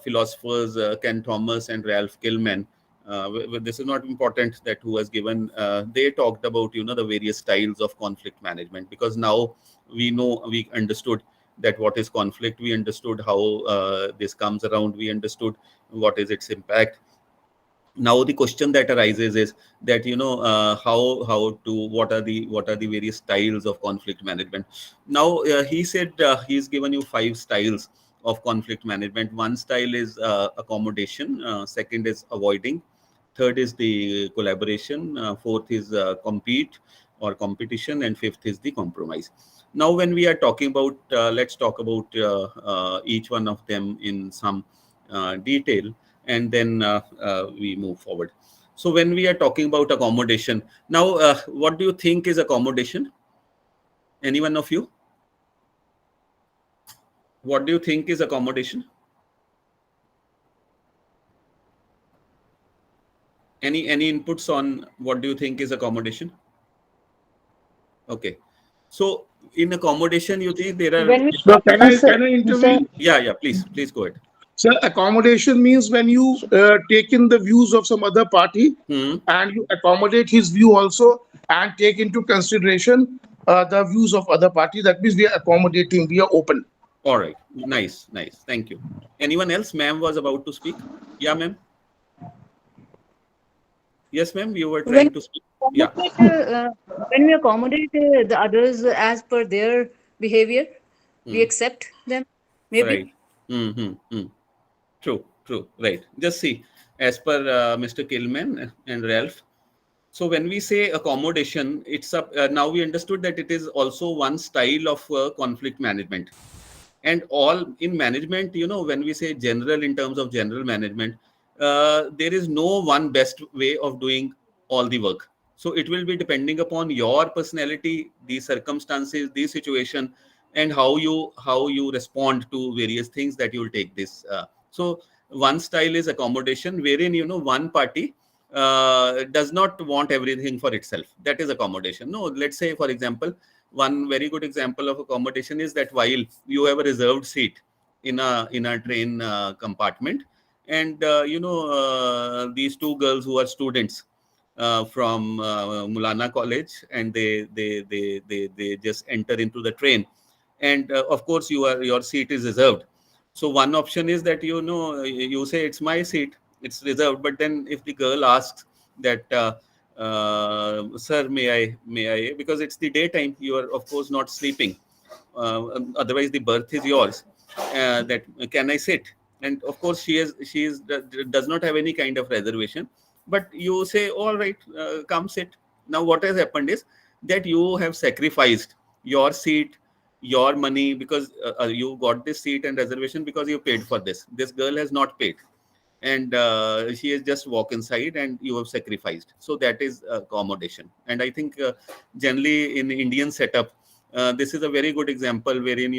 philosophers, Ken Thomas and Ralph Gilman. This is not important that who has given. They talked about the various styles of conflict management, because now we understood that what is conflict. We understood how this comes around. We understood what is its impact. Now the question that arises is that how to what are the various styles of conflict management. Now, he said he's given you 5 styles of conflict management. One style is accommodation, second is avoiding, third is the collaboration, fourth is compete or competition, and fifth is the compromise. Now, when we are talking about, let's talk about each one of them in some detail, and then we move forward. So when we are talking about accommodation, now, what do you think is accommodation? Any one of you? What do you think is accommodation? Any inputs on what do you think is accommodation? Okay. So in accommodation, you think there are... When we So can I Sir, intervene? Yeah, please go ahead. So accommodation means when you take in the views of some other party and you accommodate his view also, and take into consideration the views of other party. That means we are accommodating, we are open. All right. Nice. Thank you. Anyone else? Ma'am was about to speak. Yeah, ma'am. Yes, ma'am, you were trying to speak. Yeah. When we accommodate the others as per their behavior, we accept them. Maybe. Right. True. Right. Just see, as per Mr. Kilman and Ralph. So when we say accommodation, it's now we understood that it is also one style of conflict management. And all in management, when we say general, in terms of general management, there is no one best way of doing all the work. So it will be depending upon your personality, the circumstances, the situation, and how you respond to various things that you'll take this. So one style is accommodation, wherein one party does not want everything for itself. That is accommodation. No, let's say, for example, one very good example of accommodation is that while you have a reserved seat in a train compartment, and these two girls who are students from Mulana College, and they just enter into the train, and of course your seat is reserved. So one option is that you say it's my seat, it's reserved. But then if the girl asks that, sir, may I, because it's the daytime, you are of course not sleeping, otherwise the berth is yours, that can I sit? And of course does not have any kind of reservation, but you say, all right, come sit. Now what has happened is that you have sacrificed your seat, your money, because you got this seat and reservation because you paid for this girl has not paid, and she has just walked inside, and you have sacrificed. So that is accommodation. And I think generally in Indian setup, this is a very good example, wherein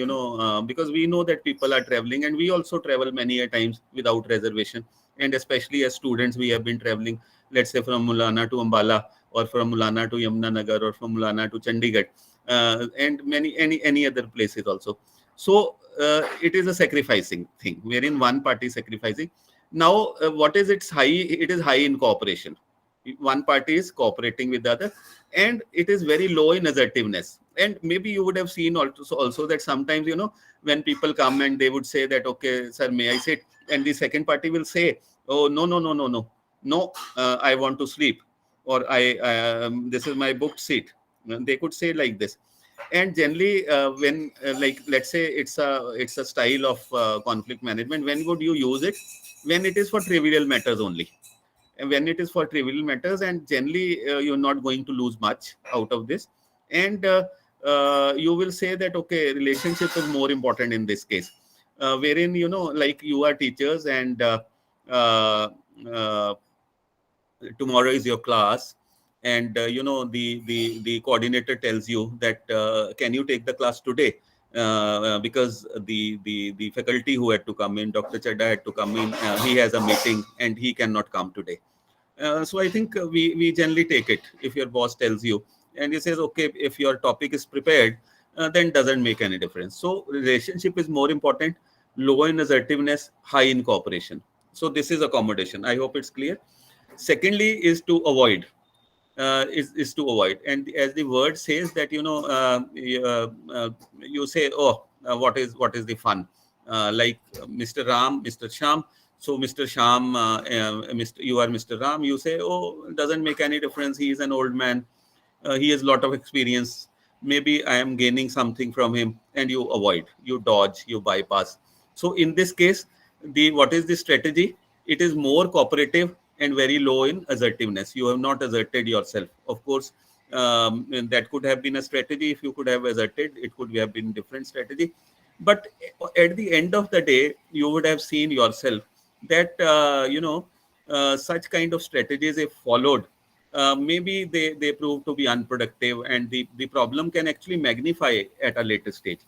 because we know that people are traveling, and we also travel many a times without reservation. And especially as students, we have been traveling, let's say, from Mulana to Ambala, or from Mulana to Yamunanagar, or from Mulana to Chandigarh, and any other places also. So it is a sacrificing thing, wherein one party is sacrificing. Now, what is its high? It is high in cooperation. One party is cooperating with the other, and it is very low in assertiveness. And maybe you would have seen also that sometimes, when people come and they would say that, okay, sir, may I sit? And the second party will say, oh, no, I want to sleep, or this is my booked seat. They could say like this. And generally, when like, let's say it's a style of conflict management, when would you use it? When it is for trivial matters only. when it is for trivial matters, and generally you're not going to lose much out of this. And you will say that, okay, relationship is more important in this case, wherein, like you are teachers, and uh, uh, tomorrow is your class, and the coordinator tells you that, can you take the class today, because the faculty who had to come in, Dr. Chaddha had to come in, he has a meeting and he cannot come today. So I think we generally take it. If your boss tells you and he says, okay, if your topic is prepared, then doesn't make any difference. So relationship is more important, low in assertiveness, high in cooperation. So this is accommodation. I hope it's clear. Secondly is to avoid, is to avoid. And as the word says that, you say, oh, what is the fun, like Mr. Ram, Mr. Sham. So Mr. Sham, you are Mr. Ram, you say, oh, it doesn't make any difference, he is an old man, he has a lot of experience, maybe I am gaining something from him, and you avoid, you dodge, you bypass. So in this case, the what is the strategy? It is more cooperative and very low in assertiveness. You have not asserted yourself. Of course, and that could have been a strategy. If you could have asserted, it could have been different strategy. But at the end of the day, you would have seen yourself that, such kind of strategies, if followed, maybe they prove to be unproductive, and the problem can actually magnify at a later stage.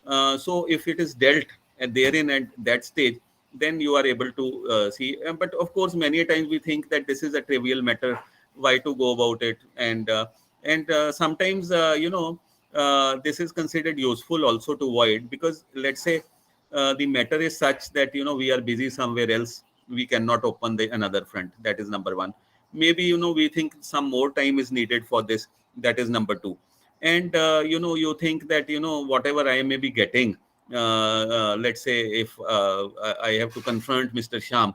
So if it is dealt at therein at that stage, then you are able to see. But of course, many a times we think that this is a trivial matter. Why to go about it? And sometimes, this is considered useful also to avoid, because let's say the matter is such that, we are busy somewhere else. We cannot open the another front. That is number one. Maybe, we think some more time is needed for this. That is number two. And you think that, whatever I may be getting, let's say if I have to confront Mr. Sham,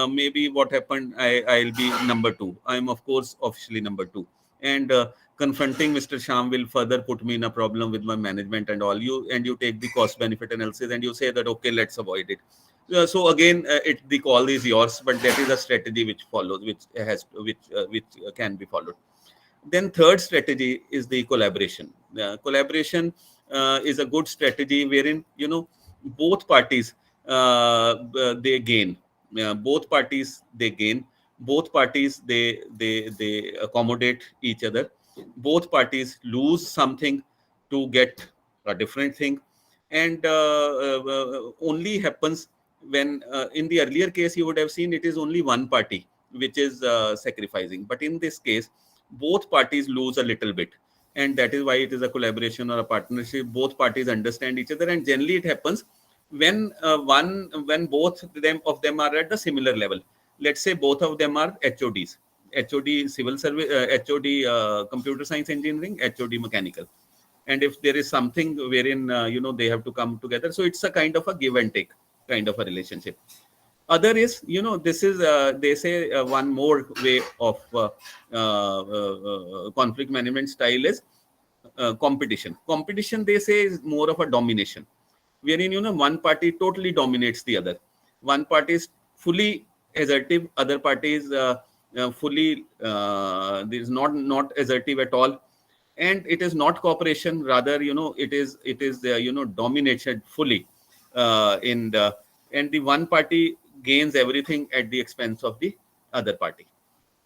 maybe what happened, I'll be number two. I'm of course officially number two, and confronting Mr. Sham will further put me in a problem with my management and all. You take the cost benefit analysis and you say that, okay, let's avoid it. So again, the call is yours, but that is a strategy which follows, which can be followed. Then third strategy is the collaboration. Collaboration is a good strategy wherein, both parties they gain. Both parties they gain. Both parties they accommodate each other. Both parties lose something to get a different thing, and only happens when, in the earlier case, you would have seen it is only one party which is sacrificing. But in this case, both parties lose a little bit, and that is why it is a collaboration or a partnership. Both parties understand each other, and generally it happens when when both of them are at the similar level. Let's say both of them are HODs, HOD civil service, HOD computer science engineering, HOD mechanical. And if there is something wherein, they have to come together, so it's a kind of a give and take kind of a relationship. Other is, this is, they say, one more way of conflict management style is competition. They say is more of a domination, wherein, one party totally dominates the other. One party is fully assertive, other party is fully there is not assertive at all. And it is not cooperation, rather, it is dominated fully, in the and the one party gains everything at the expense of the other party.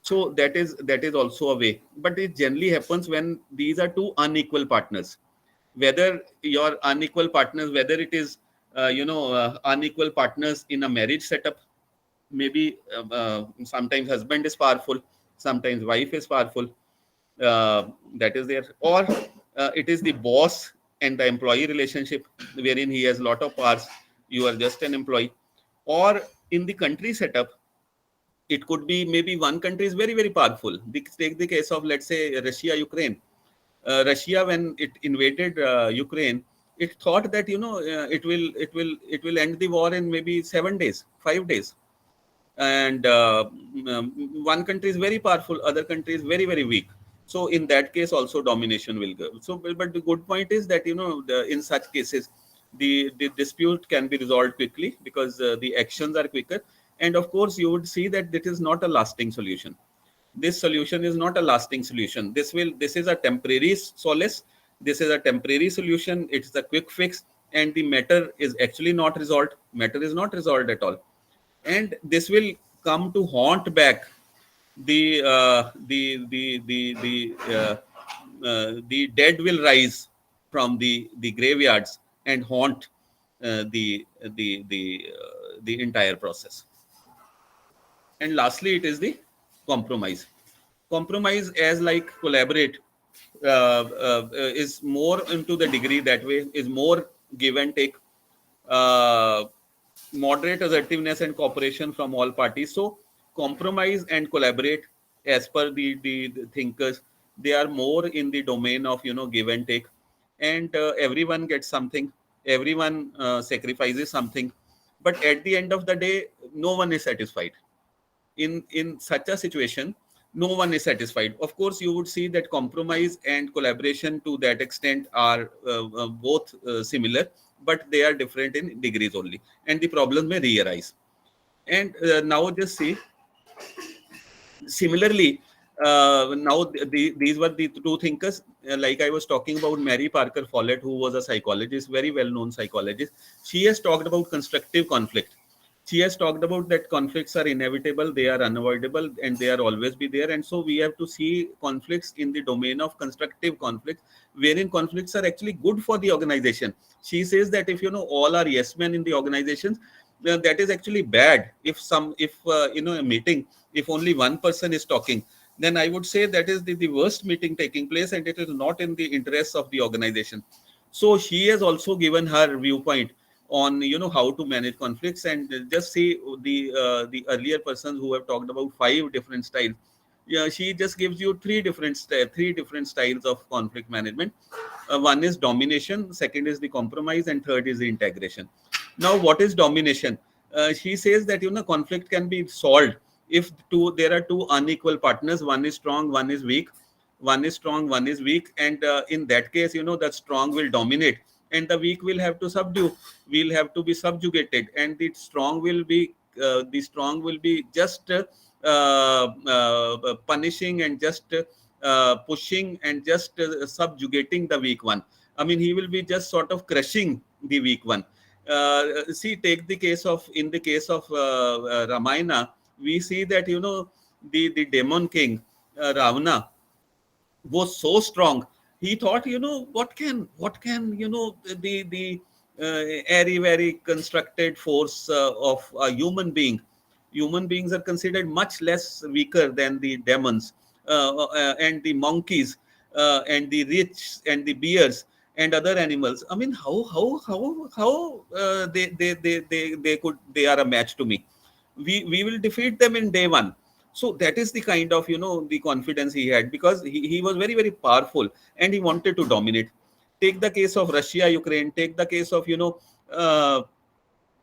So that is also a way, but it generally happens when these are two unequal partners. Whether your unequal partners, whether it is unequal partners in a marriage setup, maybe sometimes husband is powerful, sometimes wife is powerful, that is there. Or it is the boss and the employee relationship, wherein he has a lot of powers, you are just an employee. Or in the country setup, it could be maybe one country is very, very powerful. Take the case of, let's say, Russia, Ukraine. Russia, when it invaded Ukraine, it thought that, it will end the war in maybe 7 days, 5 days. And one country is very powerful, other country is very, very weak. So in that case also domination will go. So but the good point is that, in such cases, the dispute can be resolved quickly, because the actions are quicker, And of course, you would see that this is not a lasting solution. This solution is not a lasting solution. This is a temporary solace. This is a temporary solution. It's a quick fix, and the matter is actually not resolved. Matter is not resolved at all, and this will come to haunt back the dead will rise from the graveyards and haunt the entire process. And lastly, it is the compromise. Compromise as like collaborate is more into the degree that way, is more give and take, uh, moderate assertiveness and cooperation from all parties. So compromise and collaborate, as per the thinkers, they are more in the domain of give and take, and everyone gets something, everyone sacrifices something, but at the end of the day, no one is satisfied. In such a situation, no one is satisfied. Of course, you would see that compromise and collaboration to that extent are both similar, but they are different in degrees only, and the problem may re-arise. And now just see, similarly, now these were the two thinkers. Like I was talking about Mary Parker Follett, who was a psychologist, very well-known psychologist. She has talked about constructive conflict. She has talked about that conflicts are inevitable, they are unavoidable, and they are always be there. And so we have to see conflicts in the domain of constructive conflicts, wherein conflicts are actually good for the organization. She says that if all are yes men in the organizations, that is actually bad. If a meeting, if only one person is talking, then I would say that is the worst meeting taking place, and it is not in the interests of the organization. So she has also given her viewpoint on how to manage conflicts. And just see the earlier persons who have talked about 5 different styles. Yeah, she just gives you three different styles of conflict management. One is domination, second is the compromise, and third is the integration. Now, what is domination? She says that conflict can be solved if there are two unequal partners. One is strong, one is weak. One is strong, one is weak, and in that case, the strong will dominate, and the weak will have to subdue. Will have to be subjugated, and the strong will be just punishing and just pushing and just subjugating the weak one. I mean, he will be just sort of crushing the weak one. See, take the case of in the case of Ramayana, we see that the demon king Ravana was so strong. He thought, what can the airy very constructed force of a human being. Human beings are considered much less weaker than the demons, and the monkeys, and the rich and the bears and other animals. I mean, how they are a match to me. We will defeat them in day one. So that is the kind of the confidence he had, because he was very, very powerful, and he wanted to dominate. Take the case of Russia, Ukraine. Take the case of uh,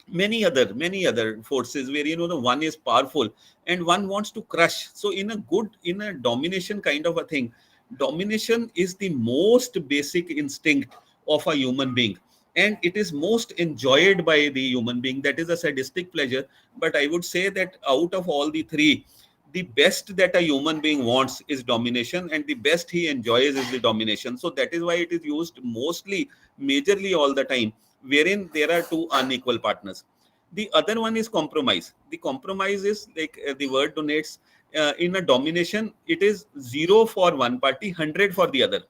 many other forces where the one is powerful and one wants to crush. So in a domination kind of a thing, domination is the most basic instinct of a human being, and it is most enjoyed by the human being. That is a sadistic pleasure. But I would say that out of all the three, the best that a human being wants is domination, and the best he enjoys is the domination. So that is why it is used mostly, majorly all the time, wherein there are two unequal partners. The other one is compromise. The compromise is like the word donates. In a domination, it is 0 for one party, 100 for the other.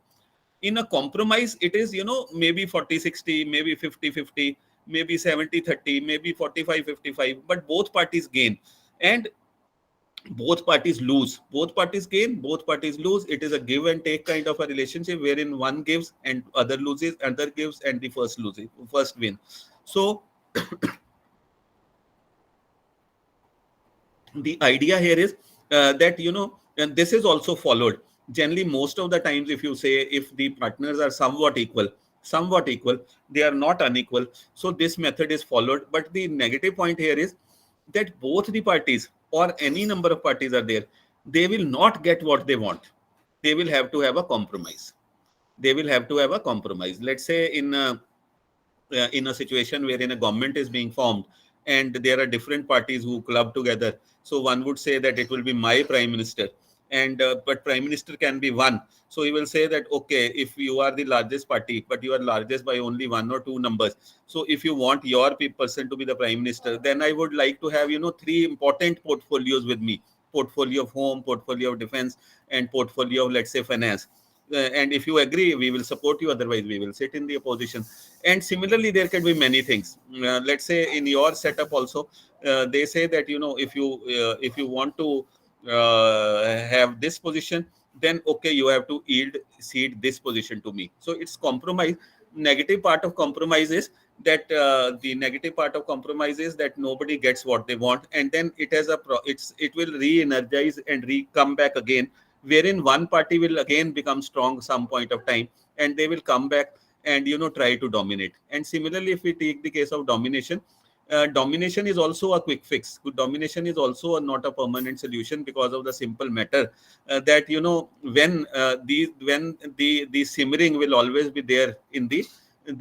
In a compromise, it is maybe 40-60, maybe 50-50, maybe 70-30, maybe 45-55, but both parties gain, and both parties lose. Both parties gain, both parties lose. It is a give and take kind of a relationship, wherein one gives and other loses, other gives and the first loses, first win. So the idea here is that and this is also followed generally most of the times. If you say, if the partners are somewhat equal, they are not unequal, so this method is followed. But the negative point here is that both the parties, or any number of parties are there, they will not get what they want. They will have to have a compromise. Let's say in a situation wherein a government is being formed, and there are different parties who club together. So one would say that it will be my prime minister, and but prime minister can be one. So he will say that, okay, if you are the largest party, but you are largest by only one or two numbers, so if you want your person to be the prime minister, then I would like to have, three important portfolios with me: portfolio of home, portfolio of defense, and portfolio of, let's say, finance. And if you agree, we will support you, otherwise we will sit in the opposition. And similarly, there can be many things. Let's say in your setup also, they say that, if you want to have this position, then okay, you have to cede this position to me. So it's compromise. Negative part of compromise is that the negative part of compromise is that nobody gets what they want, and then it has it will re-energize and come back again, wherein one party will again become strong some point of time, and they will come back and try to dominate. And similarly, if we take the case of domination, domination is also a quick fix. Domination is also not a permanent solution, because of the simple matter that when the simmering will always be there in the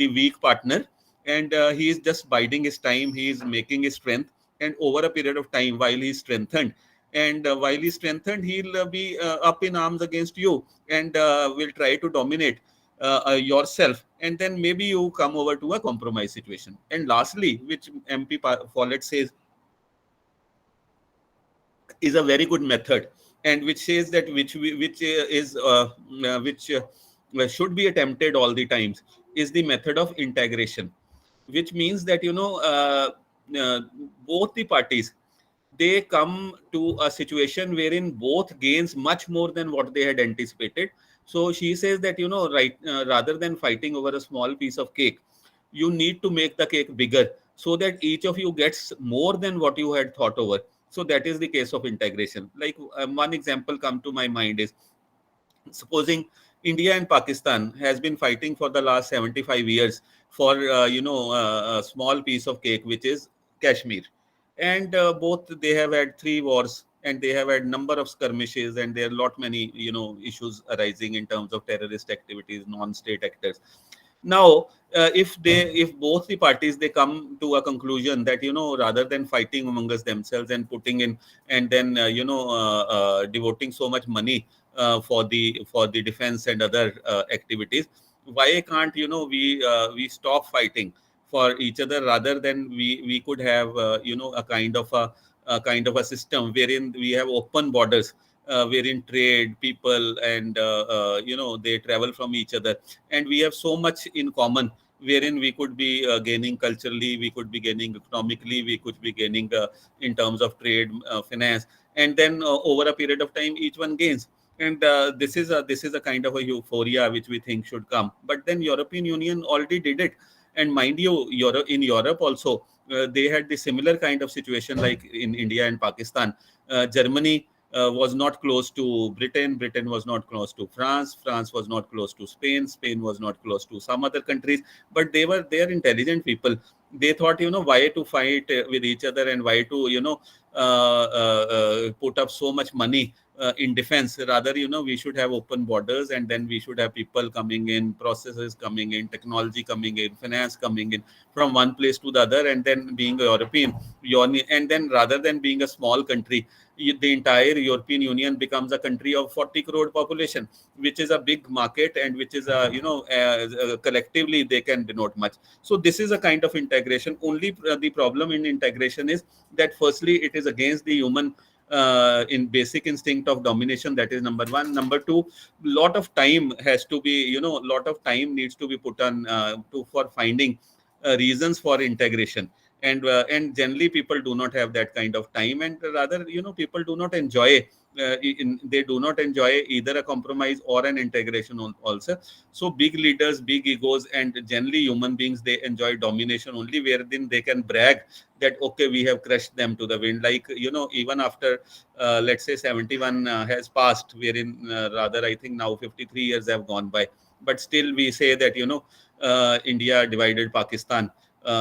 weak partner, and he is just biding his time, he is making his strength, and over a period of time, while he is strengthened, and while he's strengthened, he'll be up in arms against you, and will try to dominate yourself, and then maybe you come over to a compromise situation. And lastly, which MP Follett says is a very good method, and which says that which should be attempted all the times, is the method of integration, which means that uh, both the parties, they come to a situation wherein both gains much more than what they had anticipated. So she says that, right, rather than fighting over a small piece of cake, you need to make the cake bigger, so that each of you gets more than what you had thought over. So that is the case of integration. Like, one example come to my mind is, supposing India and Pakistan has been fighting for the last 75 years for a small piece of cake, which is Kashmir, and both, they have had three wars, and they have had number of skirmishes, and there are lot many issues arising in terms of terrorist activities, non-state actors. Now, if both the parties, they come to a conclusion that, rather than fighting amongst themselves and putting in, and then devoting so much money for the defense and other activities, why can't we stop fighting for each other, rather than we could have a kind of a system wherein we have open borders, wherein trade, people, and they travel from each other, and we have so much in common, wherein we could be gaining culturally, we could be gaining economically, we could be gaining in terms of trade, finance, and then over a period of time, each one gains. And this is a kind of a euphoria which we think should come. But then European Union already did it, and mind you, in Europe also, they had the similar kind of situation, like in India and Pakistan. Germany was not close to Britain. Britain was not close to France. France was not close to Spain. Spain was not close to some other countries. But they are intelligent people. They thought, why to fight with each other, and why to, put up so much money in defense. Rather, we should have open borders, and then we should have people coming in, processes coming in, technology coming in, finance coming in from one place to the other, and then being a European Union, and then rather than being a small country, the entire European Union becomes a country of 40 crore population, which is a big market, and which is collectively they can denote much. So this is a kind of integration. Only the problem in integration is that, firstly, it is against the human in basic instinct of domination. That is number one. Number two, lot of time has to be, lot of time needs to be put on for finding reasons for integration. And generally people do not have that kind of time, and rather, people do not enjoy they do not enjoy either a compromise or an integration also. So big leaders, big egos, and generally human beings, they enjoy domination only, wherein they can brag that, okay, we have crushed them to the wind. Like, even after let's say 71 has passed, wherein rather, I think now 53 years have gone by, but still we say that, India divided Pakistan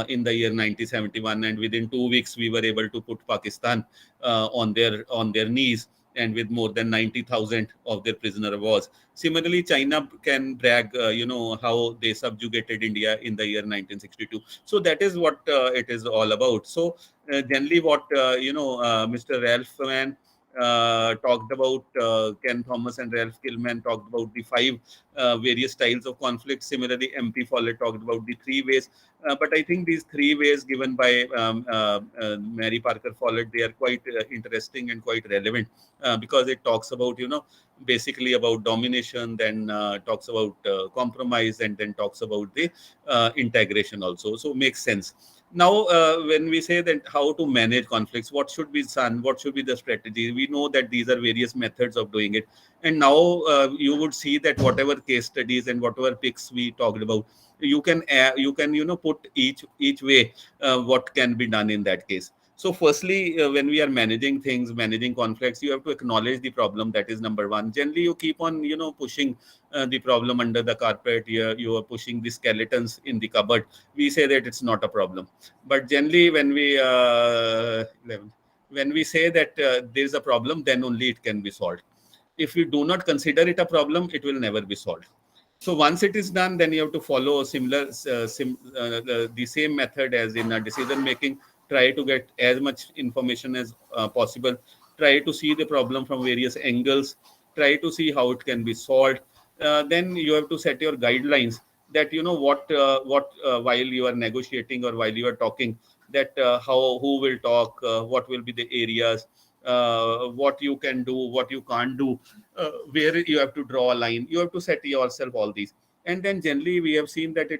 in the year 1971, and within 2 weeks we were able to put Pakistan on their knees. and with more than 90,000 of their prisoner of wars. Similarly, China can brag, how they subjugated India in the year 1962. So that is what it is all about. So generally, what Mr. Ralph Mann talked about, Ken Thomas and Ralph Kilman talked about the 5 various styles of conflict. Similarly, MP Follett talked about the 3 ways. But I think these 3 ways given by Mary Parker Follett, they are quite interesting and quite relevant because it talks about, basically about domination, then talks about compromise, and then talks about the integration also. So makes sense. Now, when we say that how to manage conflicts, what should be done, what should be the strategy, we know that these are various methods of doing it. And now you would see that whatever case studies and whatever picks we talked about, you can put each way what can be done in that case. So firstly, when we are managing things, managing conflicts, you have to acknowledge the problem. That is number one. Generally, you keep on pushing the problem under the carpet. You are pushing the skeletons in the cupboard. We say that it's not a problem, but generally when we say that there is a problem, then only it can be solved. If you do not consider it a problem, it will never be solved. So once it is done, then you have to follow the same method as in decision making. Try to get as much information as possible. Try to see the problem from various angles. Try to see how it can be solved. Then you have to set your guidelines that what while you are negotiating or while you are talking, that who will talk, what will be the areas, what you can do, what you can't do, where you have to draw a line. You have to set yourself all these. And then generally we have seen that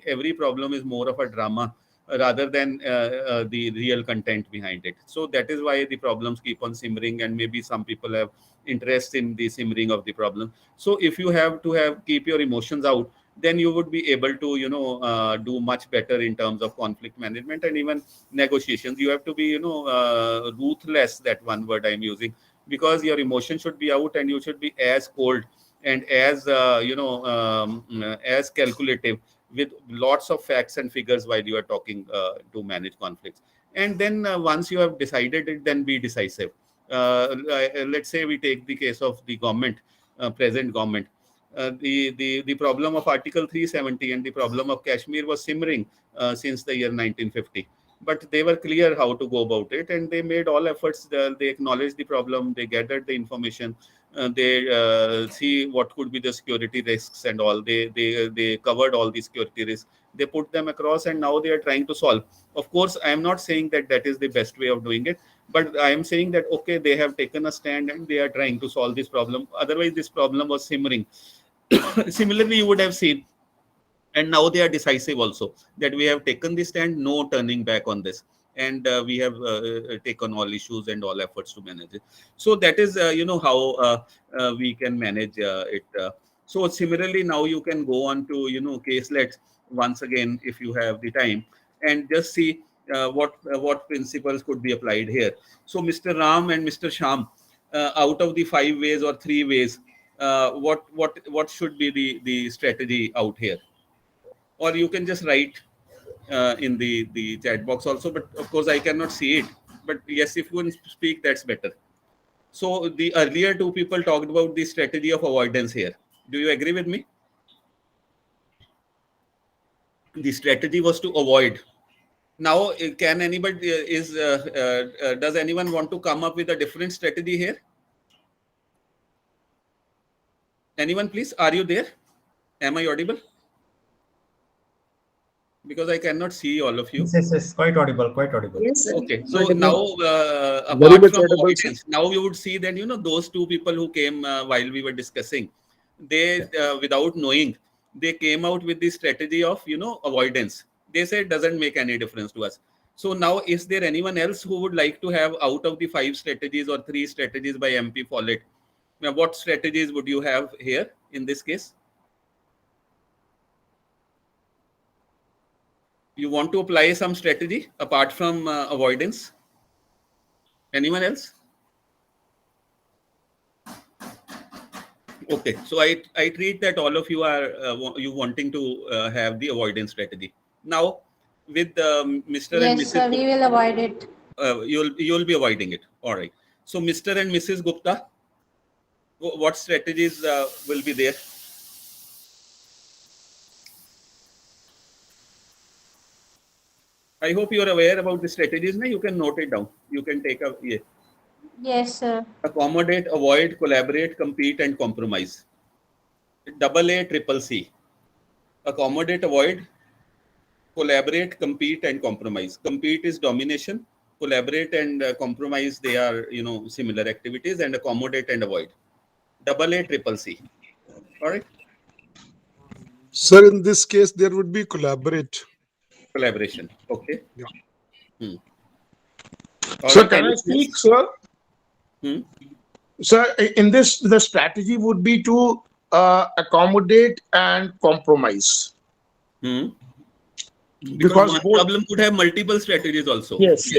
every problem is more of a drama rather than the real content behind it. So that is why the problems keep on simmering, and maybe some people have interest in the simmering of the problem. So if you have to keep your emotions out, then you would be able to do much better in terms of conflict management and even negotiations. You have to be ruthless, that one word I'm using, because your emotion should be out and you should be as cold and as as calculative with lots of facts and figures while you are talking to manage conflicts. And then once you have decided it, then be decisive. Let's say we take the case of the government, present government. The problem of Article 370 and the problem of Kashmir was simmering since the year 1950. But they were clear how to go about it, and they made all efforts. They acknowledged the problem, they gathered the information, they see what could be the security risks and all. They covered all the security risks. They put them across, and now they are trying to solve. Of course, I am not saying that that is the best way of doing it, but I am saying that okay, they have taken a stand and they are trying to solve this problem. Otherwise, this problem was simmering. Similarly, you would have seen, and now they are decisive also, that we have taken this stand, no turning back on this, and we have taken all issues and all efforts to manage it. So that is how we can manage it. So similarly, now you can go on to caselets once again if you have the time, and just see what principles could be applied here. So Mr. Ram and Mr. Sham, out of the 5 ways or 3 ways, what should be the strategy out here? Or you can just write in the chat box also, but of course I cannot see it. But yes, if you can speak, that's better. So the earlier 2 people talked about the strategy of avoidance here. Do you agree with me? The strategy was to avoid. Now, can anybody does anyone want to come up with a different strategy here? Anyone, please? Are you there? Am I audible? Because I cannot see all of you. Yes, quite audible, quite audible. Yes, sir. Okay, so Audible. now Very apart much from audible, sir. avoidance, now you would see that those 2 people who came while we were discussing, they without knowing, they came out with the strategy of avoidance. They said doesn't make any difference to us. So now, is there anyone else who would like to have, out of the 5 strategies or 3 strategies by MP Follett, now what strategies would you have here in this case? You want to apply some strategy apart from avoidance? Anyone else? Okay, so I treat that all of you are you wanting to have the avoidance strategy. Now, with Mr. and Yes, sir, Mrs. we will avoid it. You'll be avoiding it. All right. So, Mr. and Mrs. Gupta, what strategies will be there? I hope you are aware about the strategies. You can note it down. You can take a Yes, sir. accommodate, avoid, collaborate, compete, and compromise. Double A, triple C. Accommodate, avoid, collaborate, compete, and compromise. Compete is domination. Collaborate and compromise, they are, similar activities, and accommodate and avoid. Double A, triple C. All right. Sir, in this case, there would be collaborate. Collaboration. Okay. Yeah. So can I speak, sir? Sir, in this, the strategy would be to accommodate and compromise. Because one problem could have multiple strategies also. Yes.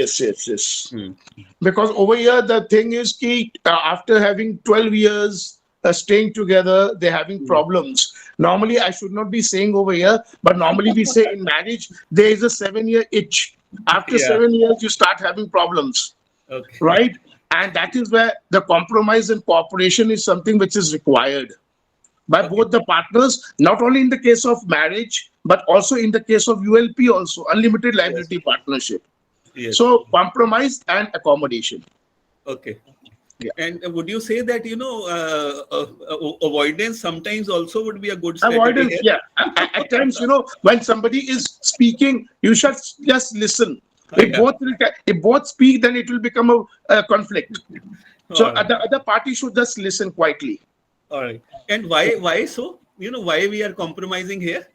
Because over here, the thing is that after having 12 years staying together, they're having problems. Normally, I should not be saying over here, but normally we say in marriage, there is a 7-year itch. After 7 years, you start having problems. Okay. Right? And that is where the compromise and cooperation is something which is required by both the partners, not only in the case of marriage, but also in the case of ULP also, unlimited liability partnership. Yes. So compromise and accommodation. Okay. Yeah. And would you say that, avoidance sometimes also would be a good strategy? Avoidance, yeah. At times, when somebody is speaking, you should just listen. If both speak, then it will become a conflict. So the other party should just listen quietly. All right. And why so? Why we are compromising here?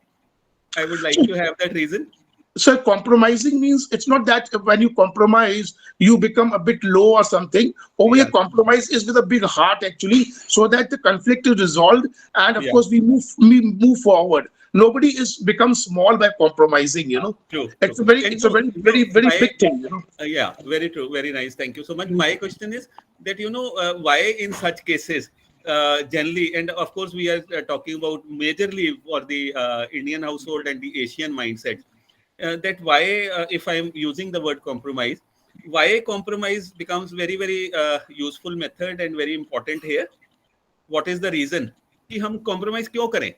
I would like to have that reason. So compromising means it's not that when you compromise, you become a bit low or something. Over here, compromise is with a big heart actually, so that the conflict is resolved, and of course we move forward. Nobody becomes small by compromising. True. It's a very big thing. Yeah, very true. Very nice. Thank you so much. My question is that why in such cases generally, and of course we are talking about majorly for the Indian household and the Asian mindset. That why, if I am using the word compromise, why compromise becomes very, very useful method and very important here? What is the reason? कि हम compromise क्यों करें?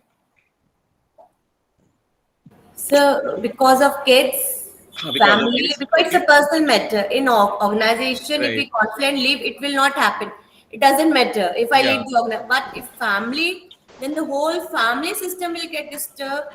So, because of kids, family, because it's a personal matter. In organization, if we confidently leave, it will not happen. It doesn't matter if I leave the organization. But if family, then the whole family system will get disturbed.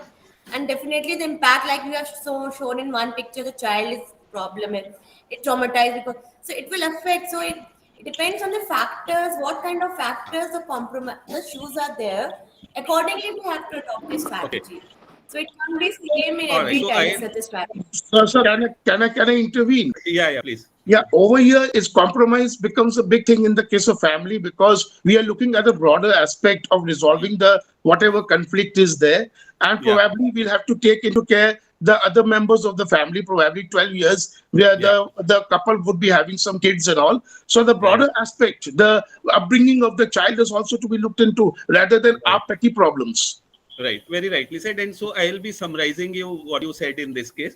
And definitely the impact, like we have shown in one picture, the child is problematic, it's traumatized because, so it will affect. So it depends on the factors, what kind of factors the shoes are there. Accordingly, we have to adopt this strategy. Okay. So it can't be same in every time such a strategy. So can I intervene? Yeah, please. Yeah, over here is compromise becomes a big thing in the case of family, because we are looking at a broader aspect of resolving the whatever conflict is there, and probably we'll have to take into care the other members of the family, probably 12 years, where the couple would be having some kids and all. So the broader aspect, the upbringing of the child is also to be looked into rather than our petty problems. Right, very rightly said. And so I'll be summarizing what you said in this case.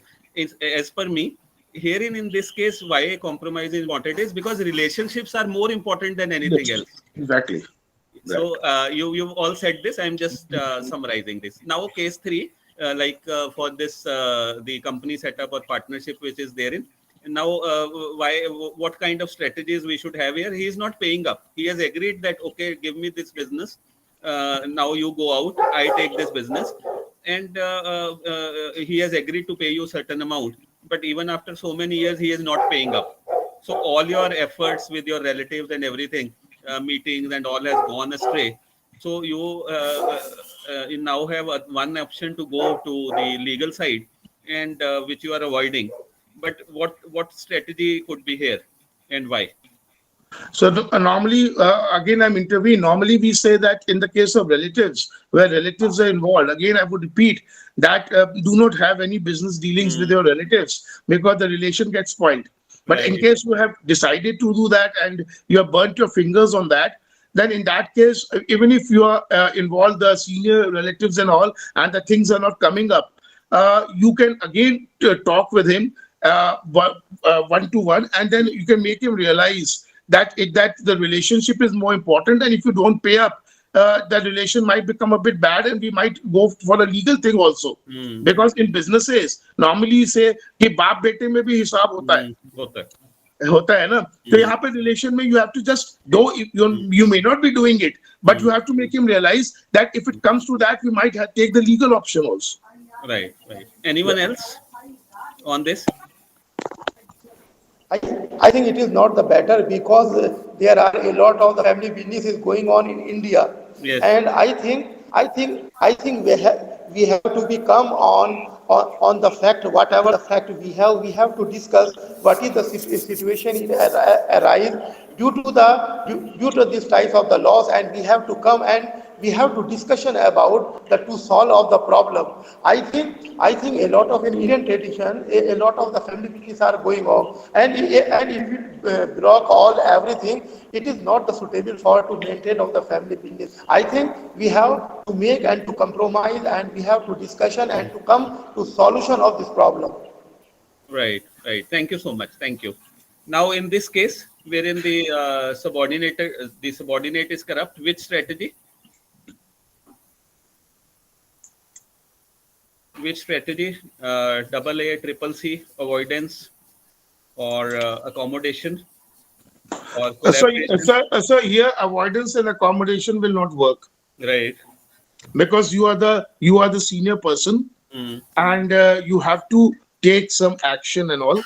As per me, herein in this case, why compromise is important is because relationships are more important than anything else. Exactly. So you've all said this. I'm just summarizing this. Now, case 3, for this, the company setup or partnership which is therein. Now, what kind of strategies we should have here? He is not paying up. He has agreed that, okay, give me this business. Now you go out, I take this business. And he has agreed to pay you a certain amount. But even after so many years, he is not paying up. So all your efforts with your relatives and everything, meetings and all has gone astray. So you now have one option to go to the legal side, and which you are avoiding. But what strategy could be here and why? So normally, again, I'm intervening. Normally, we say that in the case of relatives, where relatives are involved, again, I would repeat that do not have any business dealings with your relatives, because the relation gets spoiled. But in case you have decided to do that and you have burnt your fingers on that, then in that case, even if you are involved, the senior relatives and all, and the things are not coming up, you can again talk with him one-to-one, and then you can make him realize that the relationship is more important, and if you don't pay up, the relation might become a bit bad, and we might go for a legal thing also. Because in businesses normally you say कि बाप बेटे में भी हिसाब होता है, होता है ना. तो यहाँ पे रिलेशन में you have to just, though you may not be doing it, but you have to make him realize that if it comes to that, we might take the legal option also. Right. Anyone else on this? I think it is not the better, because there are a lot of the family businesses going on in India. Yes. And I think we have to become on the fact, whatever the fact we have to discuss what is the situation in arise due to this type of the laws, and we have to come and we have to discussion about to solve of the problem. I think a lot of in Indian tradition, a lot of the family business are going on, and if you block all everything, it is not the suitable for to maintain of the family business. I think we have to make and to compromise, and we have to discussion and to come to solution of this problem. Right. Thank you so much. Thank you. Now, in this case, wherein the subordinate is corrupt, which strategy? Which strategy? Double A, triple C, avoidance, or accommodation, or collaboration? So here avoidance and accommodation will not work. Right. Because you are the senior person, and you have to take some action and all.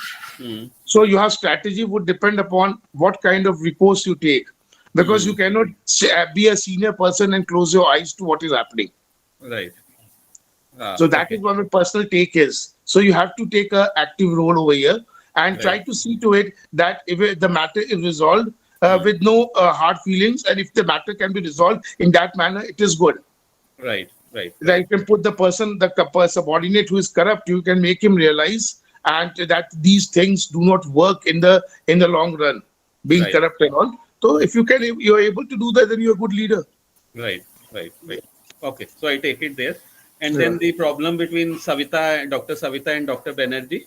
So your strategy would depend upon what kind of recourse you take, because you cannot be a senior person and close your eyes to what is happening. Right. So that is what my personal take is. So you have to take an active role over here and try to see to it that if the matter is resolved with no hard feelings, and if the matter can be resolved in that manner, it is good. Right. That you can put the person, the subordinate who is corrupt, you can make him realize and that these things do not work in the long run, being corrupt and all. So if you're able to do that, then you're a good leader. Right. Okay, so I take it there. And then the problem between Dr. Savita and Dr. Banerjee.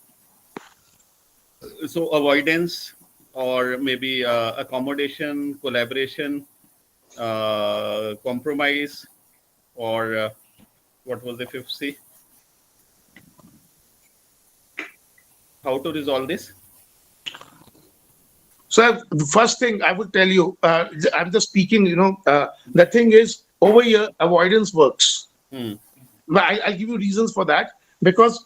So avoidance, or maybe accommodation, collaboration, compromise, or what was the fifth C? How to resolve this? So the first thing I would tell you, I'm just speaking, the thing is, over here, avoidance works. I'll give you reasons for that. Because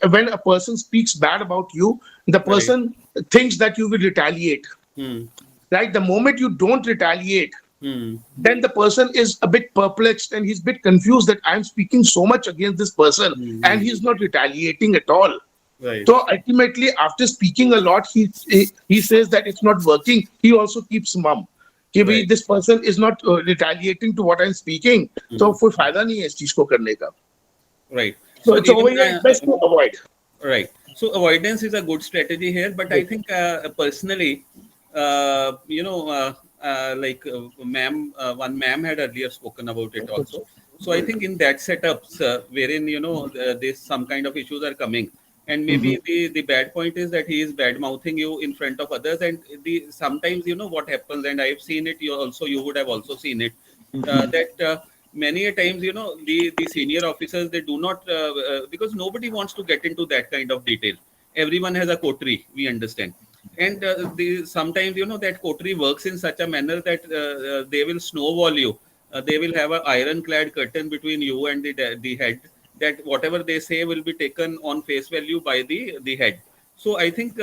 when a person speaks bad about you, the person thinks that you will retaliate. Right? The moment you don't retaliate, then the person is a bit perplexed and he's a bit confused that I'm speaking so much against this person and he's not retaliating at all. Right. So ultimately, after speaking a lot, he says that it's not working. He also keeps mum. This person is not retaliating to what I'm speaking. So कोई फायदा नहीं है इस चीज को करने का. Right. So it's over here best to avoid. Right. So avoidance is a good strategy here, but I think personally, one ma'am had earlier spoken about it also. So I think in that setups, wherein there's some kind of issues are coming, and maybe the bad point is that he is bad mouthing you in front of others, and sometimes what happens, and I've seen it. You would have also seen it, that many a times the senior officers, they do not because nobody wants to get into that kind of detail. Everyone has a coterie, we understand, and sometimes that coterie works in such a manner that they will snowball you. They will have an ironclad curtain between you and the head, that whatever they say will be taken on face value by the head. So I think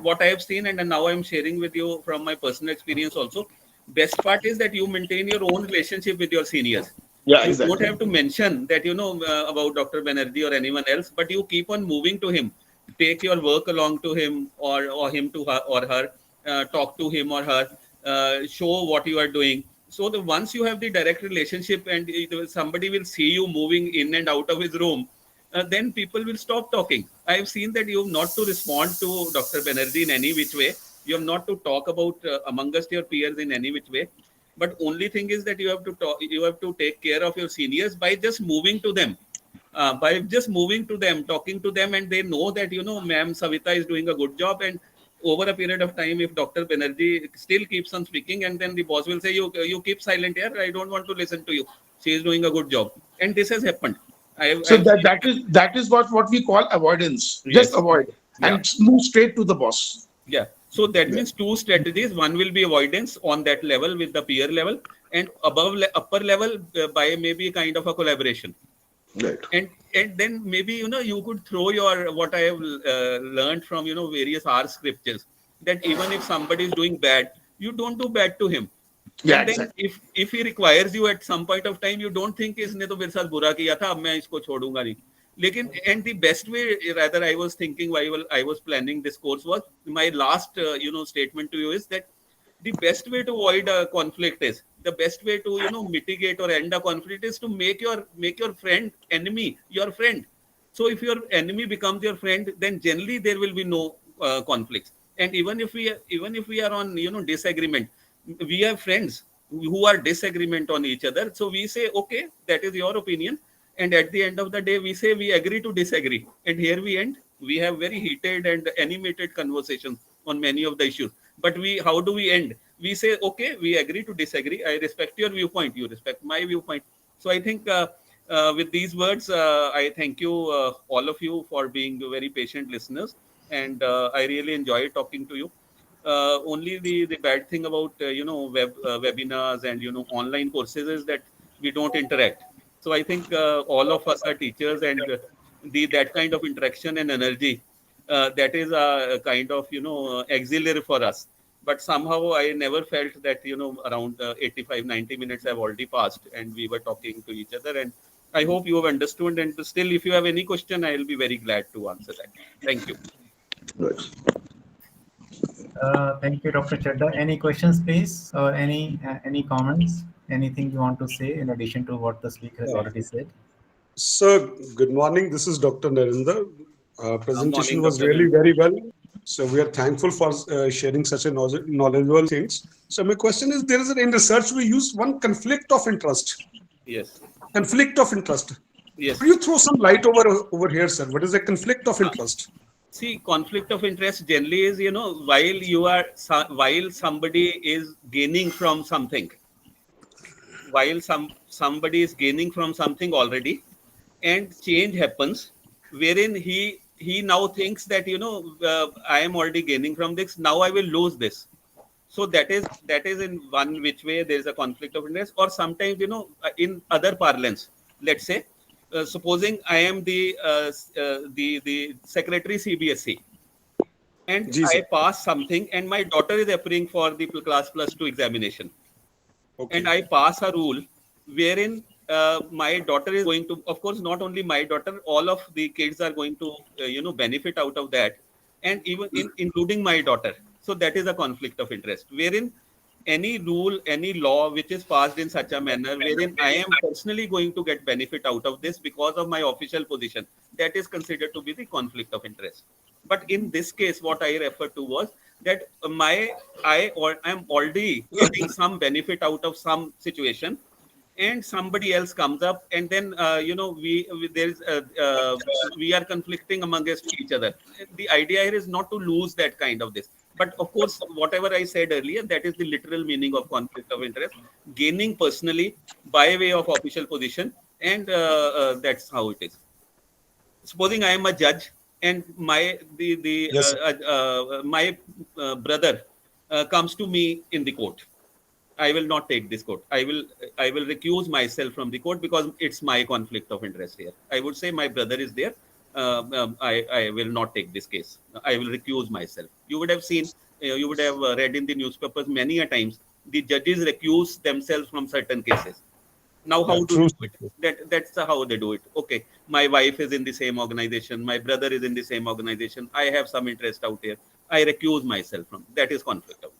what I have seen, and now I'm sharing with you from my personal experience also, best part is that you maintain your own relationship with your seniors. Yeah, you exactly. don't have to mention that about Dr. Banerjee or anyone else, but you keep on moving to him. Take your work along to him, or him to her or her. Talk to him or her. Show what you are doing. So once you have the direct relationship, and somebody will see you moving in and out of his room, then people will stop talking. I have seen that you have not to respond to Dr. Banerjee in any which way. You have not to talk about amongst your peers in any which way. But only thing is that you have to talk. You have to take care of your seniors by just moving to them. By just moving to them, talking to them, and they know that ma'am Savita is doing a good job, and over a period of time, if Dr. Banerjee still keeps on speaking, and then the boss will say, you keep silent here, I don't want to listen to you. She is doing a good job. And this has happened. So I've seen. that is what we call avoidance. Just Yes. avoid Yeah. and move straight to the boss. Yeah. So that Yeah. means two strategies. One will be avoidance on that level with the peer level, and above upper level by maybe kind of a collaboration. Right. And then maybe you could throw your what I have learned from various R scriptures, that even if somebody is doing bad, you don't do bad to him. Yeah, And then exactly. if he requires you at some point of time, you don't think इसने तो मेरे साथ बुरा किया था, अब मैं इसको छोड़ूंगा नहीं. लेकिन and the best way, rather, I was thinking while I was planning this course, was my last statement to you is that the best way to avoid a conflict is, the best way to mitigate or end a conflict is to make your friend enemy your friend. So if your enemy becomes your friend, then generally there will be no conflicts. And even if we are on disagreement, we have friends who are disagreement on each other, so we say, okay, that is your opinion, and at the end of the day we say we agree to disagree, and here we end. We have very heated and animated conversations on many of the issues, but how do we end? We say, okay, we agree to disagree, I respect your viewpoint, you respect my viewpoint. So I think with these words, I thank you, all of you, for being very patient listeners, and I really enjoyed talking to you. Only the bad thing about webinars and online courses is that we don't interact. So I think all of us are teachers, and the that kind of interaction and energy, that is a kind of auxiliary for us. But somehow I never felt that around 85-90 minutes have already passed and we were talking to each other. And I hope you have understood, and still if you have any question, I will be very glad to answer that. Thank you. Thank you, Dr. Chaddha. Any questions, please, or any comments? Anything you want to say in addition to what the speaker has already said? Sir, good morning. This is Dr. Narinder. Morning, Presentation was Dr. really Nand. very well. So we are thankful for sharing such a knowledgeable things. So my question is, in research we use one conflict of interest. Yes. Conflict of interest. Yes. Could you throw some light over here, sir? What is a conflict of interest? See, conflict of interest generally is, while somebody is gaining from something, while somebody is gaining from something already, and change happens, wherein he now thinks that I am already gaining from this, now I will lose this. So that is in one which way there is a conflict of interest. Or sometimes in other parlance, let's say, supposing I am the secretary CBSE, and Ji, sir. I pass something, and my daughter is appearing for the class +2 examination. Okay. And I pass a rule wherein my daughter is going to, of course, not only my daughter, all of the kids are going to, benefit out of that, and even including my daughter. So that is a conflict of interest, wherein any rule, any law which is passed in such a manner wherein I am personally going to get benefit out of this because of my official position, that is considered to be the conflict of interest. But in this case, what I referred to was that I am already getting some benefit out of some situation, and somebody else comes up, and then we are conflicting amongst each other. The idea here is not to lose that kind of this. But of course, whatever I said earlier, that is the literal meaning of conflict of interest: gaining personally by way of official position, and that's how it is. Supposing I am a judge, and Yes, sir. my brother comes to me in the court. I will not take this court. I will recuse myself from the court because it's my conflict of interest here. I would say my brother is there. I will not take this case. I will recuse myself. You would have seen, you would have read in the newspapers many a times, the judges recuse themselves from certain cases. Now, how do True. they do it? That's how they do it. Okay, my wife is in the same organization. My brother is in the same organization. I have some interest out here. I recuse myself from. That is conflict of